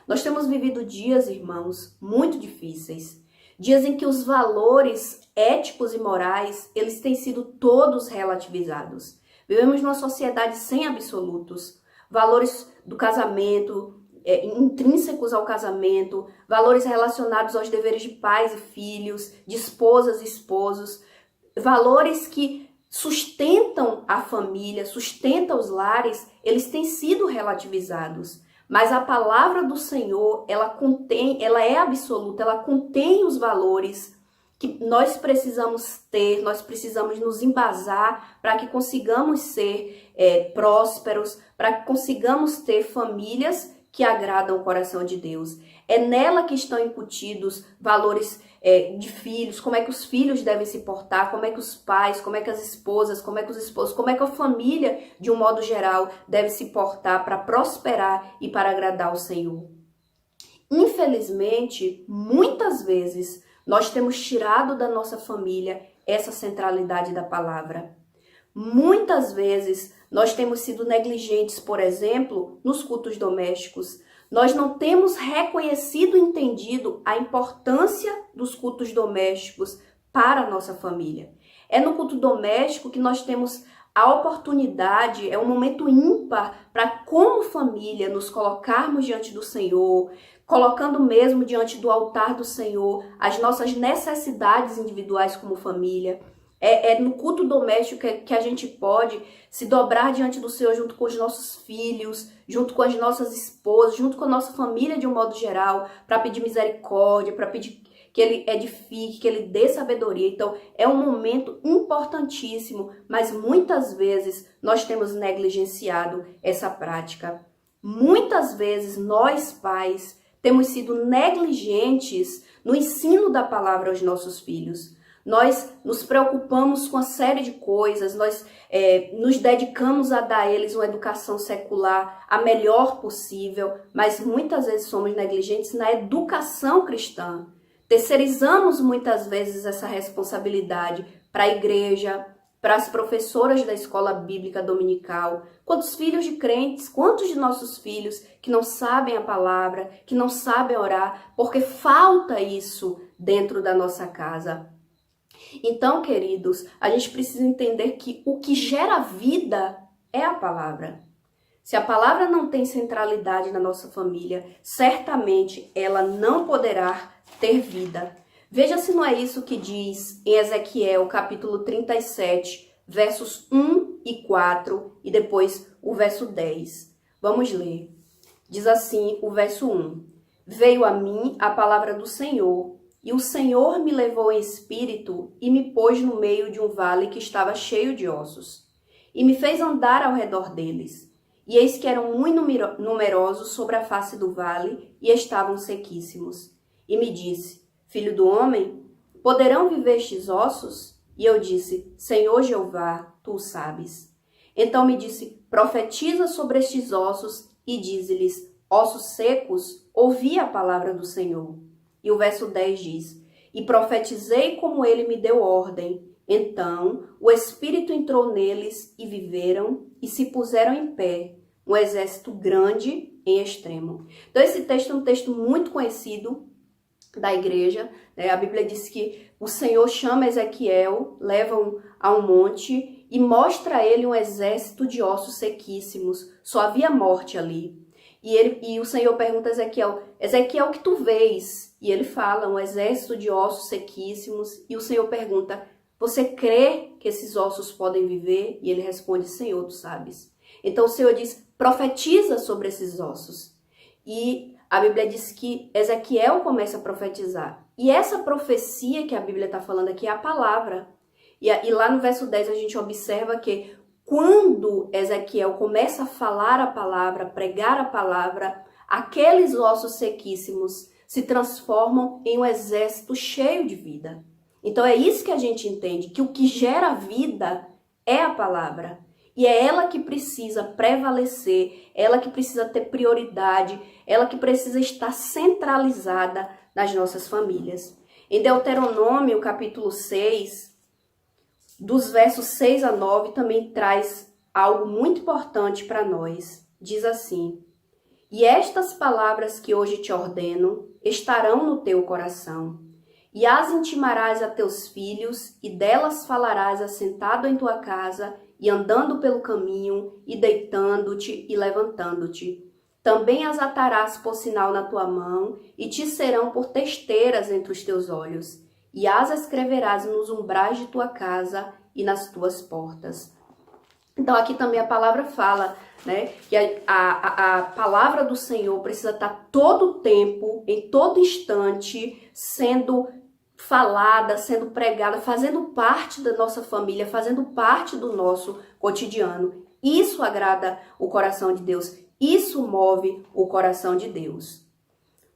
Nós temos vivido dias, irmãos, muito difíceis. Dias em que os valores éticos e morais, eles têm sido todos relativizados. Vivemos numa sociedade sem absolutos. Valores do casamento, intrínsecos ao casamento, valores relacionados aos deveres de pais e filhos, de esposas e esposos, valores que sustentam a família, sustentam os lares, eles têm sido relativizados. Mas a palavra do Senhor, ela é absoluta, ela contém os valores que nós precisamos ter, nós precisamos nos embasar para que consigamos ser prósperos, para que consigamos ter famílias que agradam o coração de Deus. É nela que estão incutidos valores de filhos, como é que os filhos devem se portar, como é que os pais, como é que as esposas, como é que os esposos, como é que a família, de um modo geral, deve se portar para prosperar e para agradar o Senhor. Infelizmente, muitas vezes, nós temos tirado da nossa família essa centralidade da palavra. Muitas vezes, nós temos sido negligentes, por exemplo, nos cultos domésticos. Nós não temos reconhecido e entendido a importância dos cultos domésticos para a nossa família. É no culto doméstico que nós temos a oportunidade, é um momento ímpar para, como família, nos colocarmos diante do Senhor, colocando mesmo diante do altar do Senhor as nossas necessidades individuais como família. É no culto doméstico que a gente pode se dobrar diante do Senhor junto com os nossos filhos, junto com as nossas esposas, junto com a nossa família de um modo geral, para pedir misericórdia, para pedir que Ele edifique, que Ele dê sabedoria. Então, é um momento importantíssimo, mas muitas vezes nós temos negligenciado essa prática. Muitas vezes nós, pais, temos sido negligentes no ensino da palavra aos nossos filhos. Nós nos preocupamos com uma série de coisas, nós nos dedicamos a dar a eles uma educação secular a melhor possível, mas muitas vezes somos negligentes na educação cristã. Terceirizamos muitas vezes essa responsabilidade para a igreja, para as professoras da escola bíblica dominical. Quantos filhos de crentes, quantos de nossos filhos que não sabem a palavra, que não sabem orar, porque falta isso dentro da nossa casa. Então, queridos, a gente precisa entender que o que gera vida é a palavra. Se a palavra não tem centralidade na nossa família, certamente ela não poderá ter vida. Veja se não é isso que diz em Ezequiel, capítulo 37, versos 1 e 4 e depois o verso 10. Vamos ler. Diz assim o verso 1. Veio a mim a palavra do Senhor, e o Senhor me levou em espírito e me pôs no meio de um vale que estava cheio de ossos, e me fez andar ao redor deles. e eis que eram muito numerosos sobre a face do vale, e estavam sequíssimos. E me disse, filho do homem, poderão viver estes ossos? E eu disse, Senhor Jeová, tu o sabes. Então me disse, profetiza sobre estes ossos, e dize-lhes, ossos secos, ouvi a palavra do Senhor. E o verso 10 diz, e profetizei como ele me deu ordem. Então o Espírito entrou neles, e viveram, e se puseram em pé, um exército grande em extremo. Então esse texto é um texto muito conhecido da igreja, né? A Bíblia diz que o Senhor chama Ezequiel, leva a um monte e mostra a ele um exército de ossos sequíssimos. Só havia morte ali. E o Senhor pergunta a Ezequiel, Ezequiel, o que tu vês? E ele fala, um exército de ossos sequíssimos. E o Senhor pergunta, você crê que esses ossos podem viver? E ele responde, Senhor, tu sabes. Então o Senhor diz, profetiza sobre esses ossos. E a Bíblia diz que Ezequiel começa a profetizar. E essa profecia que a Bíblia está falando aqui é a palavra. E lá no verso 10 a gente observa que quando Ezequiel começa a falar a palavra, pregar a palavra, aqueles ossos sequíssimos se transformam em um exército cheio de vida. Então é isso que a gente entende, que o que gera vida é a palavra. E é ela que precisa prevalecer, ela que precisa ter prioridade, ela que precisa estar centralizada nas nossas famílias. Em Deuteronômio, capítulo 6, dos versos 6 a 9, também traz algo muito importante para nós. Diz assim, e estas palavras que hoje te ordeno estarão no teu coração, e as intimarás a teus filhos, e delas falarás assentado em tua casa, e andando pelo caminho, e deitando-te e levantando-te. Também as atarás por sinal na tua mão, e te serão por testeiras entre os teus olhos, e as escreverás nos umbrais de tua casa e nas tuas portas. Então aqui também a palavra fala, né, que a palavra do Senhor precisa estar todo o tempo, em todo instante, sendo falada, sendo pregada, fazendo parte da nossa família, fazendo parte do nosso cotidiano. Isso agrada o coração de Deus, isso move o coração de Deus.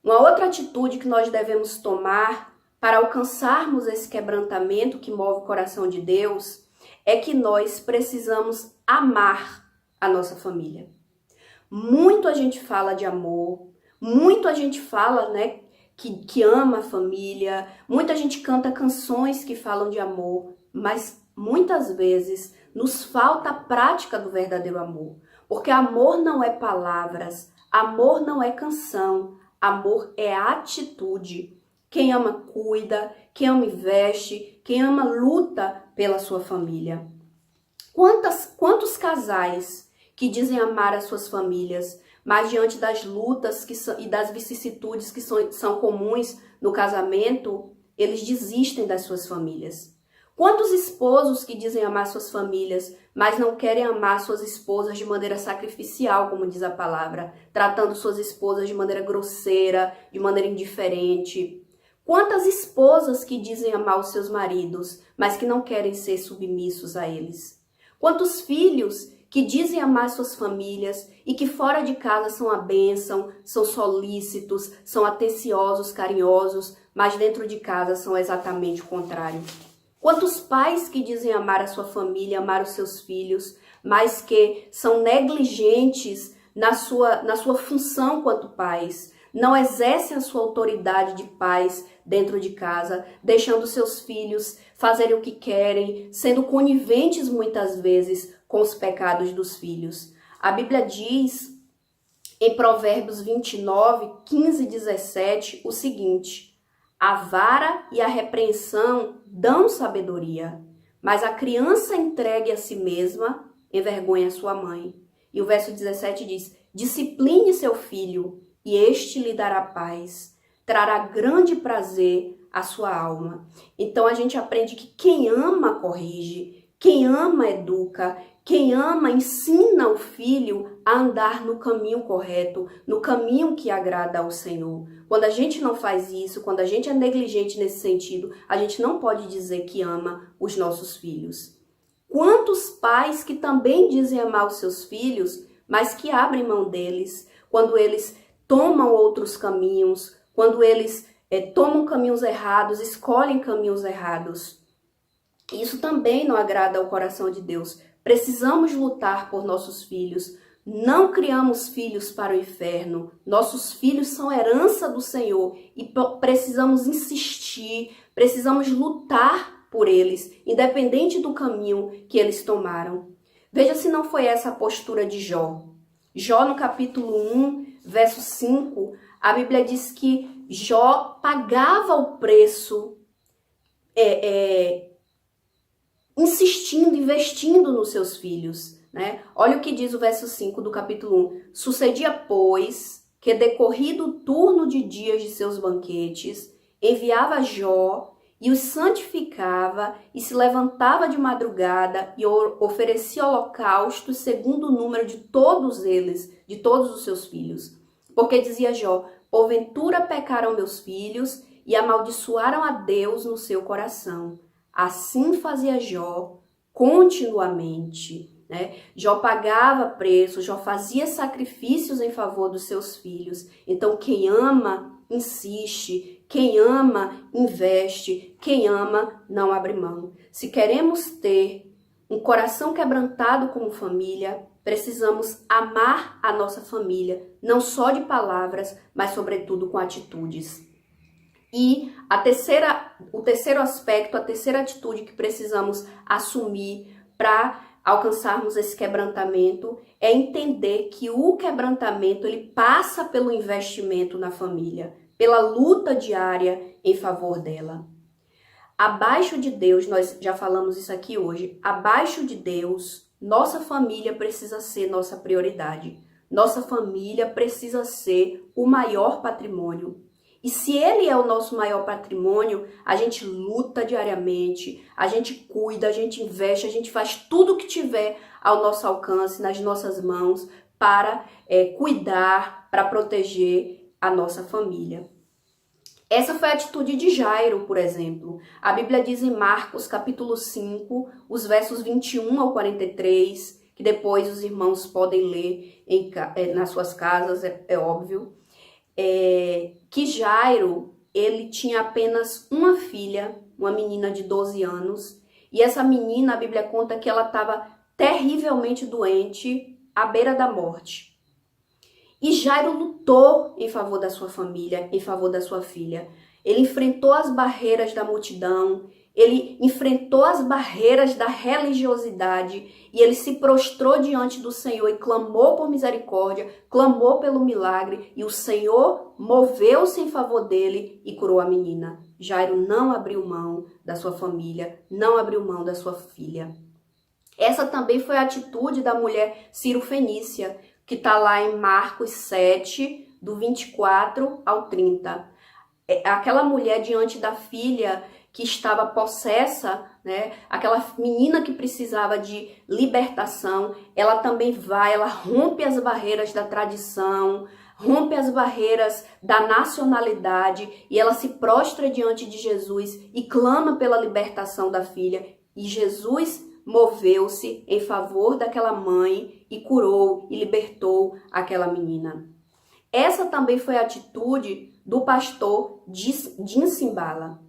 Uma outra atitude que nós devemos tomar para alcançarmos esse quebrantamento que move o coração de Deus é que nós precisamos amar a nossa família. Muito a gente fala de amor, muito a gente fala, né, que ama a família, muita gente canta canções que falam de amor, mas muitas vezes nos falta a prática do verdadeiro amor. Porque amor não é palavras, amor não é canção, amor é atitude. Quem ama cuida, quem ama investe, quem ama luta pela sua família. Quantos casais que dizem amar as suas famílias, mas diante das lutas e das vicissitudes que são comuns no casamento, eles desistem das suas famílias. Quantos esposos que dizem amar suas famílias, mas não querem amar suas esposas de maneira sacrificial, como diz a palavra, tratando suas esposas de maneira grosseira, de maneira indiferente. Quantas esposas que dizem amar os seus maridos, mas que não querem ser submissos a eles. Quantos filhos que dizem amar suas famílias e que fora de casa são a bênção, são solícitos, são atenciosos, carinhosos, mas dentro de casa são exatamente o contrário. Quantos pais que dizem amar a sua família, amar os seus filhos, mas que são negligentes na sua função quanto pais, não exercem a sua autoridade de pais dentro de casa, deixando seus filhos fazerem o que querem, sendo coniventes muitas vezes com os pecados dos filhos. A Bíblia diz em Provérbios 29, 15 e 17 o seguinte: a vara e a repreensão dão sabedoria, mas a criança entregue a si mesma envergonha sua mãe. E o verso 17 diz: discipline seu filho, e este lhe dará paz, trará grande prazer à sua alma. Então a gente aprende que quem ama corrige, quem ama educa, quem ama ensina o filho a andar no caminho correto, no caminho que agrada ao Senhor. Quando a gente não faz isso, quando a gente é negligente nesse sentido, a gente não pode dizer que ama os nossos filhos. Quantos pais que também dizem amar os seus filhos, mas que abrem mão deles quando eles tomam outros caminhos, quando eles tomam caminhos errados, escolhem caminhos errados. Isso também não agrada ao coração de Deus. Precisamos lutar por nossos filhos. Não criamos filhos para o inferno. Nossos filhos são herança do Senhor e precisamos insistir, precisamos lutar por eles, independente do caminho que eles tomaram. Veja se não foi essa a postura de Jó. Jó, no capítulo 1, verso 5, a Bíblia diz que Jó pagava o preço, insistindo, investindo nos seus filhos, né? Olha o que diz o verso 5 do capítulo 1. Sucedia, pois, que decorrido o turno de dias de seus banquetes, enviava Jó e os santificava e se levantava de madrugada e oferecia holocaustos segundo o número de todos eles, de todos os seus filhos. Porque dizia Jó, porventura pecaram meus filhos e amaldiçoaram a Deus no seu coração. Assim fazia Jó continuamente, né? Jó pagava preço, Jó fazia sacrifícios em favor dos seus filhos. Então quem ama, insiste. Quem ama, investe. Quem ama, não abre mão. Se queremos ter um coração quebrantado como família, precisamos amar a nossa família, não só de palavras, mas sobretudo com atitudes. E o terceiro aspecto, a terceira atitude que precisamos assumir para alcançarmos esse quebrantamento é entender que o quebrantamento ele passa pelo investimento na família, pela luta diária em favor dela. Abaixo de Deus, nós já falamos isso aqui hoje, abaixo de Deus, nossa família precisa ser nossa prioridade. Nossa família precisa ser o maior patrimônio. E se ele é o nosso maior patrimônio, a gente luta diariamente, a gente cuida, a gente investe, a gente faz tudo o que tiver ao nosso alcance, nas nossas mãos, para cuidar, para proteger a nossa família. Essa foi a atitude de Jairo, por exemplo. A Bíblia diz em Marcos, capítulo 5, os versos 21 ao 43, que depois os irmãos podem ler nas suas casas, é óbvio, que Jairo, ele tinha apenas uma filha, uma menina de 12 anos, e essa menina, a Bíblia conta que ela estava terrivelmente doente, à beira da morte. E Jairo lutou em favor da sua família, em favor da sua filha. Ele enfrentou as barreiras da multidão, ele enfrentou as barreiras da religiosidade e ele se prostrou diante do Senhor e clamou por misericórdia, clamou pelo milagre e o Senhor moveu-se em favor dele e curou a menina. Jairo não abriu mão da sua família, não abriu mão da sua filha. Essa também foi a atitude da mulher Ciro-Fenícia, que está lá em Marcos 7, do 24 ao 30. Aquela mulher diante da filha que estava possessa, né? Aquela menina que precisava de libertação, ela também ela rompe as barreiras da tradição, rompe as barreiras da nacionalidade e ela se prostra diante de Jesus e clama pela libertação da filha. E Jesus moveu-se em favor daquela mãe e curou e libertou aquela menina. Essa também foi a atitude do pastor Jim Cymbala.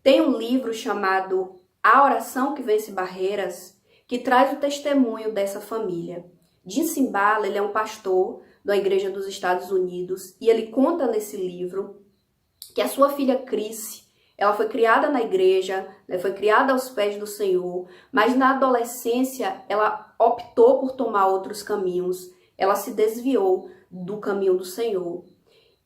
Tem um livro chamado A Oração que Vence Barreiras, que traz o testemunho dessa família. Jim Cymbala, ele é um pastor da Igreja dos Estados Unidos e ele conta nesse livro que a sua filha Cris, ela foi criada na igreja, né, foi criada aos pés do Senhor, mas na adolescência ela optou por tomar outros caminhos, ela se desviou do caminho do Senhor.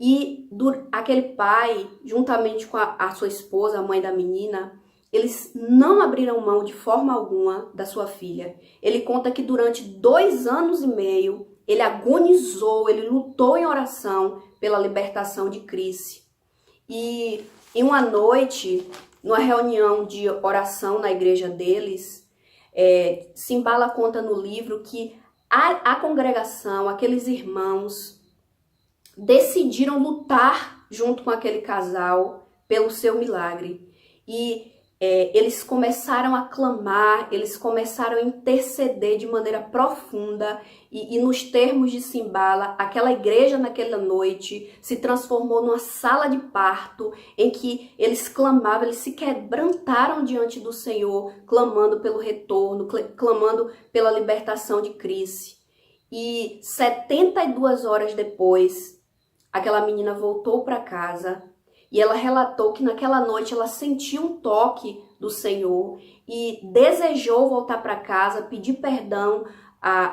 E aquele pai, juntamente com a sua esposa, a mãe da menina, eles não abriram mão de forma alguma da sua filha. Ele conta que durante 2 anos e meio, ele agonizou, ele lutou em oração pela libertação de Cris. E em uma noite, numa reunião de oração na igreja deles, Cymbala conta no livro que a congregação, aqueles irmãos, decidiram lutar junto com aquele casal pelo seu milagre. E eles começaram a clamar, eles começaram a interceder de maneira profunda e nos termos de Simbala, aquela igreja naquela noite se transformou numa sala de parto em que eles clamavam, eles se quebrantaram diante do Senhor, clamando pelo retorno, clamando pela libertação de Cris. E 72 horas depois, aquela menina voltou para casa. E ela relatou que naquela noite ela sentiu um toque do Senhor e desejou voltar para casa, pedir perdão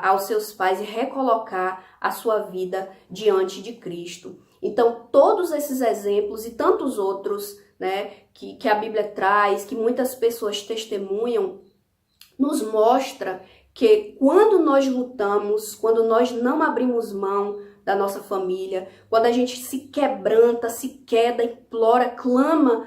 aos seus pais e recolocar a sua vida diante de Cristo. Então, todos esses exemplos e tantos outros, né, que a Bíblia traz, que muitas pessoas testemunham, nos mostra que quando nós lutamos, quando nós não abrimos mão da nossa família, quando a gente se quebranta, se queda, implora, clama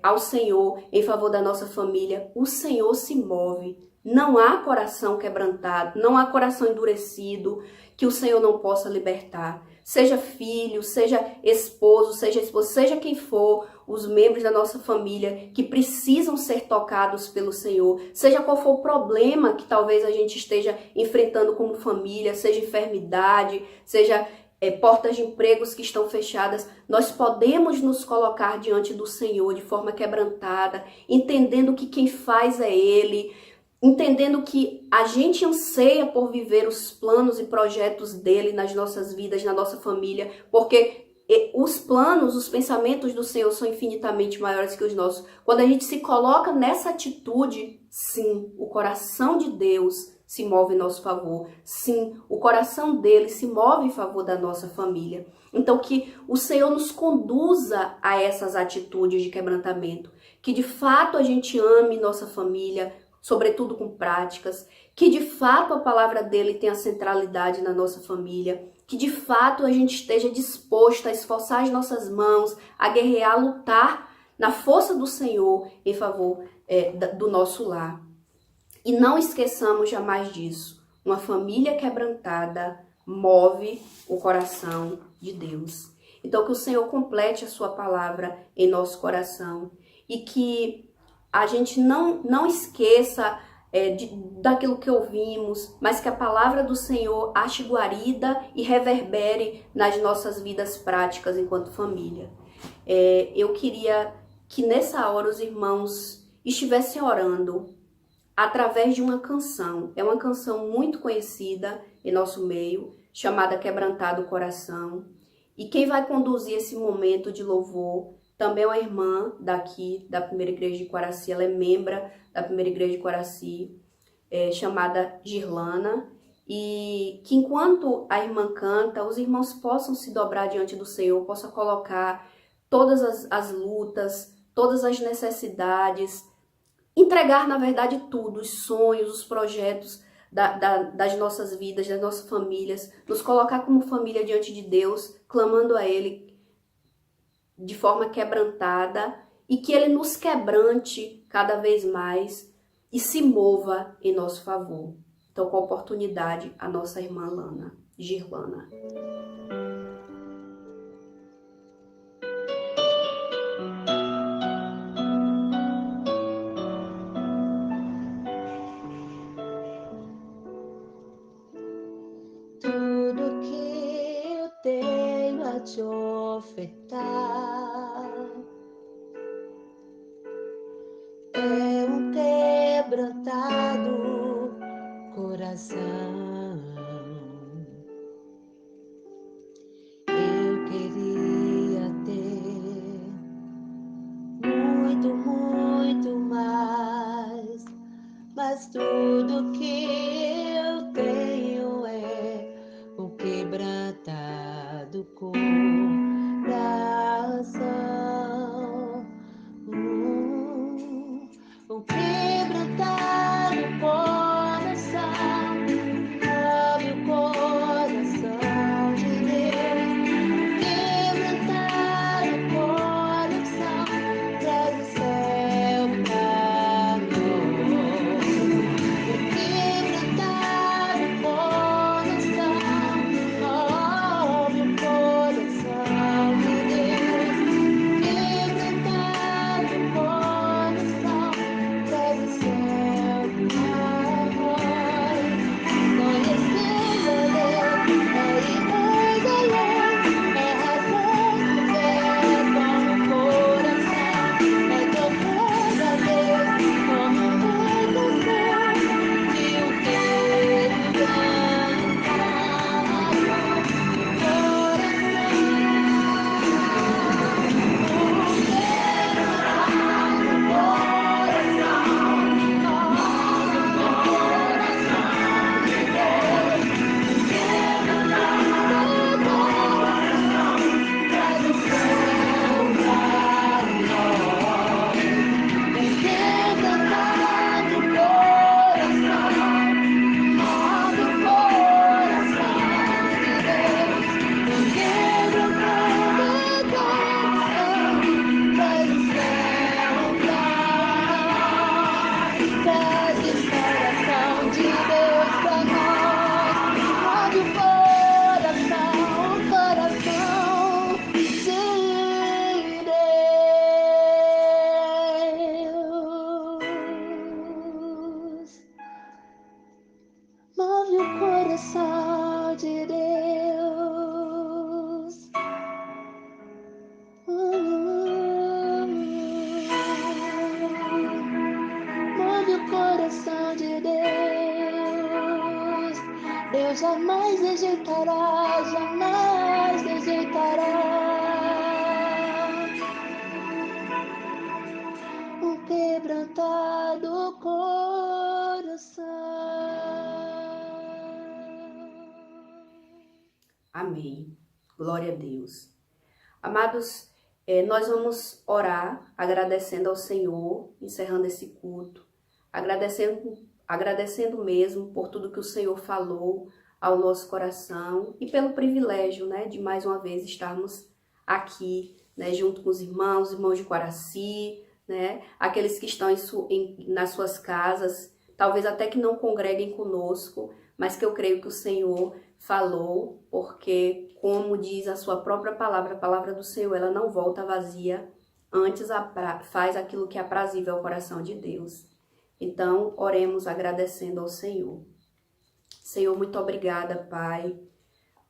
ao Senhor em favor da nossa família, o Senhor se move. Não há coração quebrantado, não há coração endurecido que o Senhor não possa libertar. Seja filho, seja esposo, seja esposa, seja quem for, os membros da nossa família que precisam ser tocados pelo Senhor, seja qual for o problema que talvez a gente esteja enfrentando como família, seja enfermidade, seja portas de empregos que estão fechadas, nós podemos nos colocar diante do Senhor de forma quebrantada, entendendo que quem faz é Ele, entendendo que a gente anseia por viver os planos e projetos dele nas nossas vidas, na nossa família, porque os planos, os pensamentos do Senhor são infinitamente maiores que os nossos. Quando a gente se coloca nessa atitude, sim, o coração de Deus se move em nosso favor. Sim, o coração dele se move em favor da nossa família. Então, que o Senhor nos conduza a essas atitudes de quebrantamento. Que de fato a gente ame nossa família, sobretudo com práticas, que de fato a palavra dele tenha centralidade na nossa família, que de fato a gente esteja disposto a esforçar as nossas mãos, a guerrear, a lutar na força do Senhor em favor do nosso lar. E não esqueçamos jamais disso. Uma família quebrantada move o coração de Deus. Então que o Senhor complete a sua palavra em nosso coração e que a gente não esqueça daquilo que ouvimos, mas que a palavra do Senhor ache guarida e reverbere nas nossas vidas práticas enquanto família. Eu queria que nessa hora os irmãos estivessem orando através de uma canção. É uma canção muito conhecida em nosso meio, chamada Quebrantado o Coração. E quem vai conduzir esse momento de louvor também é uma irmã daqui, da Primeira Igreja de Quaraci. Ela é membra da Primeira Igreja de Quaraci, chamada Girlana. E que enquanto a irmã canta, os irmãos possam se dobrar diante do Senhor, possam colocar todas as lutas, todas as necessidades, entregar, na verdade, tudo, os sonhos, os projetos das nossas vidas, das nossas famílias, nos colocar como família diante de Deus, clamando a Ele de forma quebrantada e que Ele nos quebrante cada vez mais e se mova em nosso favor. Então, com a oportunidade, a nossa irmã Girlana. Tudo que eu tenho a te ofertar é um quebrantado coração. Eu queria ter muito, muito mais, mas tudo que eu tenho é um quebrantado coração. Um quebrantado coração. jamais rejeitará, jamais rejeitará o quebrantado coração. Amém. Glória a Deus. Amados, nós vamos orar agradecendo ao Senhor, encerrando esse culto, agradecendo mesmo por tudo que o Senhor falou ao nosso coração e pelo privilégio, né, de mais uma vez estarmos aqui, né, junto com os irmãos de Quaraci, né, aqueles que estão nas suas casas, talvez até que não congreguem conosco, mas que eu creio que o Senhor falou, porque como diz a sua própria palavra, a palavra do Senhor, ela não volta vazia, antes faz aquilo que é aprazível ao coração de Deus. Então, oremos agradecendo ao Senhor. Senhor, muito obrigada, Pai,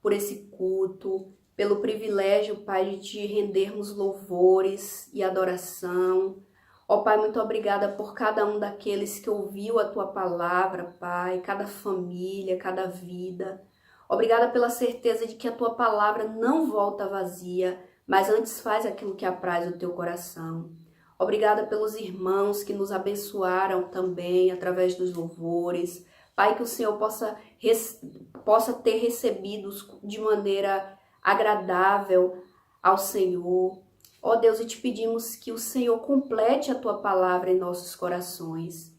por esse culto, pelo privilégio, Pai, de te rendermos louvores e adoração. Ó Pai, muito obrigada por cada um daqueles que ouviu a Tua palavra, Pai, cada família, cada vida. Obrigada pela certeza de que a Tua palavra não volta vazia, mas antes faz aquilo que apraz o Teu coração. Obrigada pelos irmãos que nos abençoaram também através dos louvores. Pai, que o Senhor possa ter recebidos de maneira agradável ao Senhor. Ó Deus, e te pedimos que o Senhor complete a Tua palavra em nossos corações.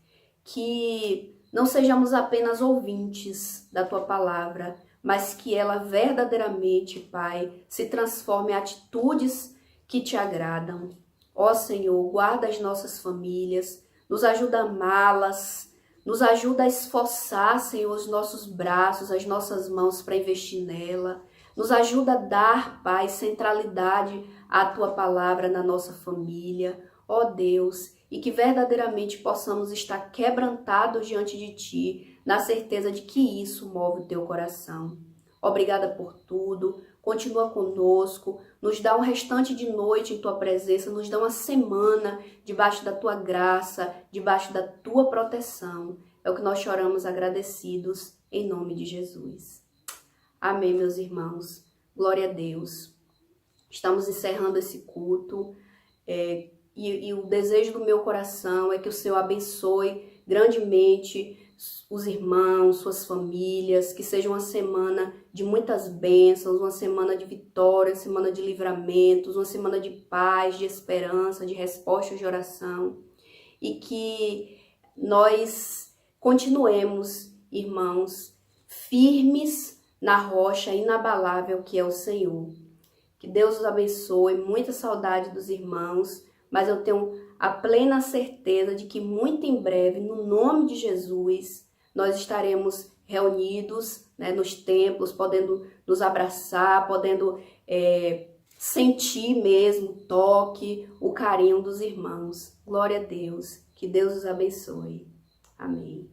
Que não sejamos apenas ouvintes da Tua palavra, mas que ela verdadeiramente, Pai, se transforme em atitudes que te agradam. Ó Senhor, guarda as nossas famílias, nos ajuda a amá-las, nos ajuda a esforçar, Senhor, os nossos braços, as nossas mãos para investir nela. Nos ajuda a dar, Pai, centralidade à Tua palavra na nossa família. Ó Deus, e que verdadeiramente possamos estar quebrantados diante de Ti, na certeza de que isso move o Teu coração. Obrigada por tudo. Continua conosco, nos dá um restante de noite em Tua presença, nos dá uma semana debaixo da Tua graça, debaixo da Tua proteção. É o que nós choramos agradecidos em nome de Jesus. Amém, meus irmãos. Glória a Deus. Estamos encerrando esse culto e o desejo do meu coração é que o Senhor abençoe grandemente os irmãos, suas famílias, que seja uma semana de muitas bênçãos, uma semana de vitória, semana de livramentos, uma semana de paz, de esperança, de respostas de oração, e que nós continuemos, irmãos, firmes na rocha inabalável que é o Senhor. Que Deus os abençoe, muita saudade dos irmãos, mas eu tenho a plena certeza de que muito em breve, no nome de Jesus, nós estaremos reunidos, né, nos templos, podendo nos abraçar, podendo sentir mesmo o toque, o carinho dos irmãos. Glória a Deus. Que Deus os abençoe. Amém.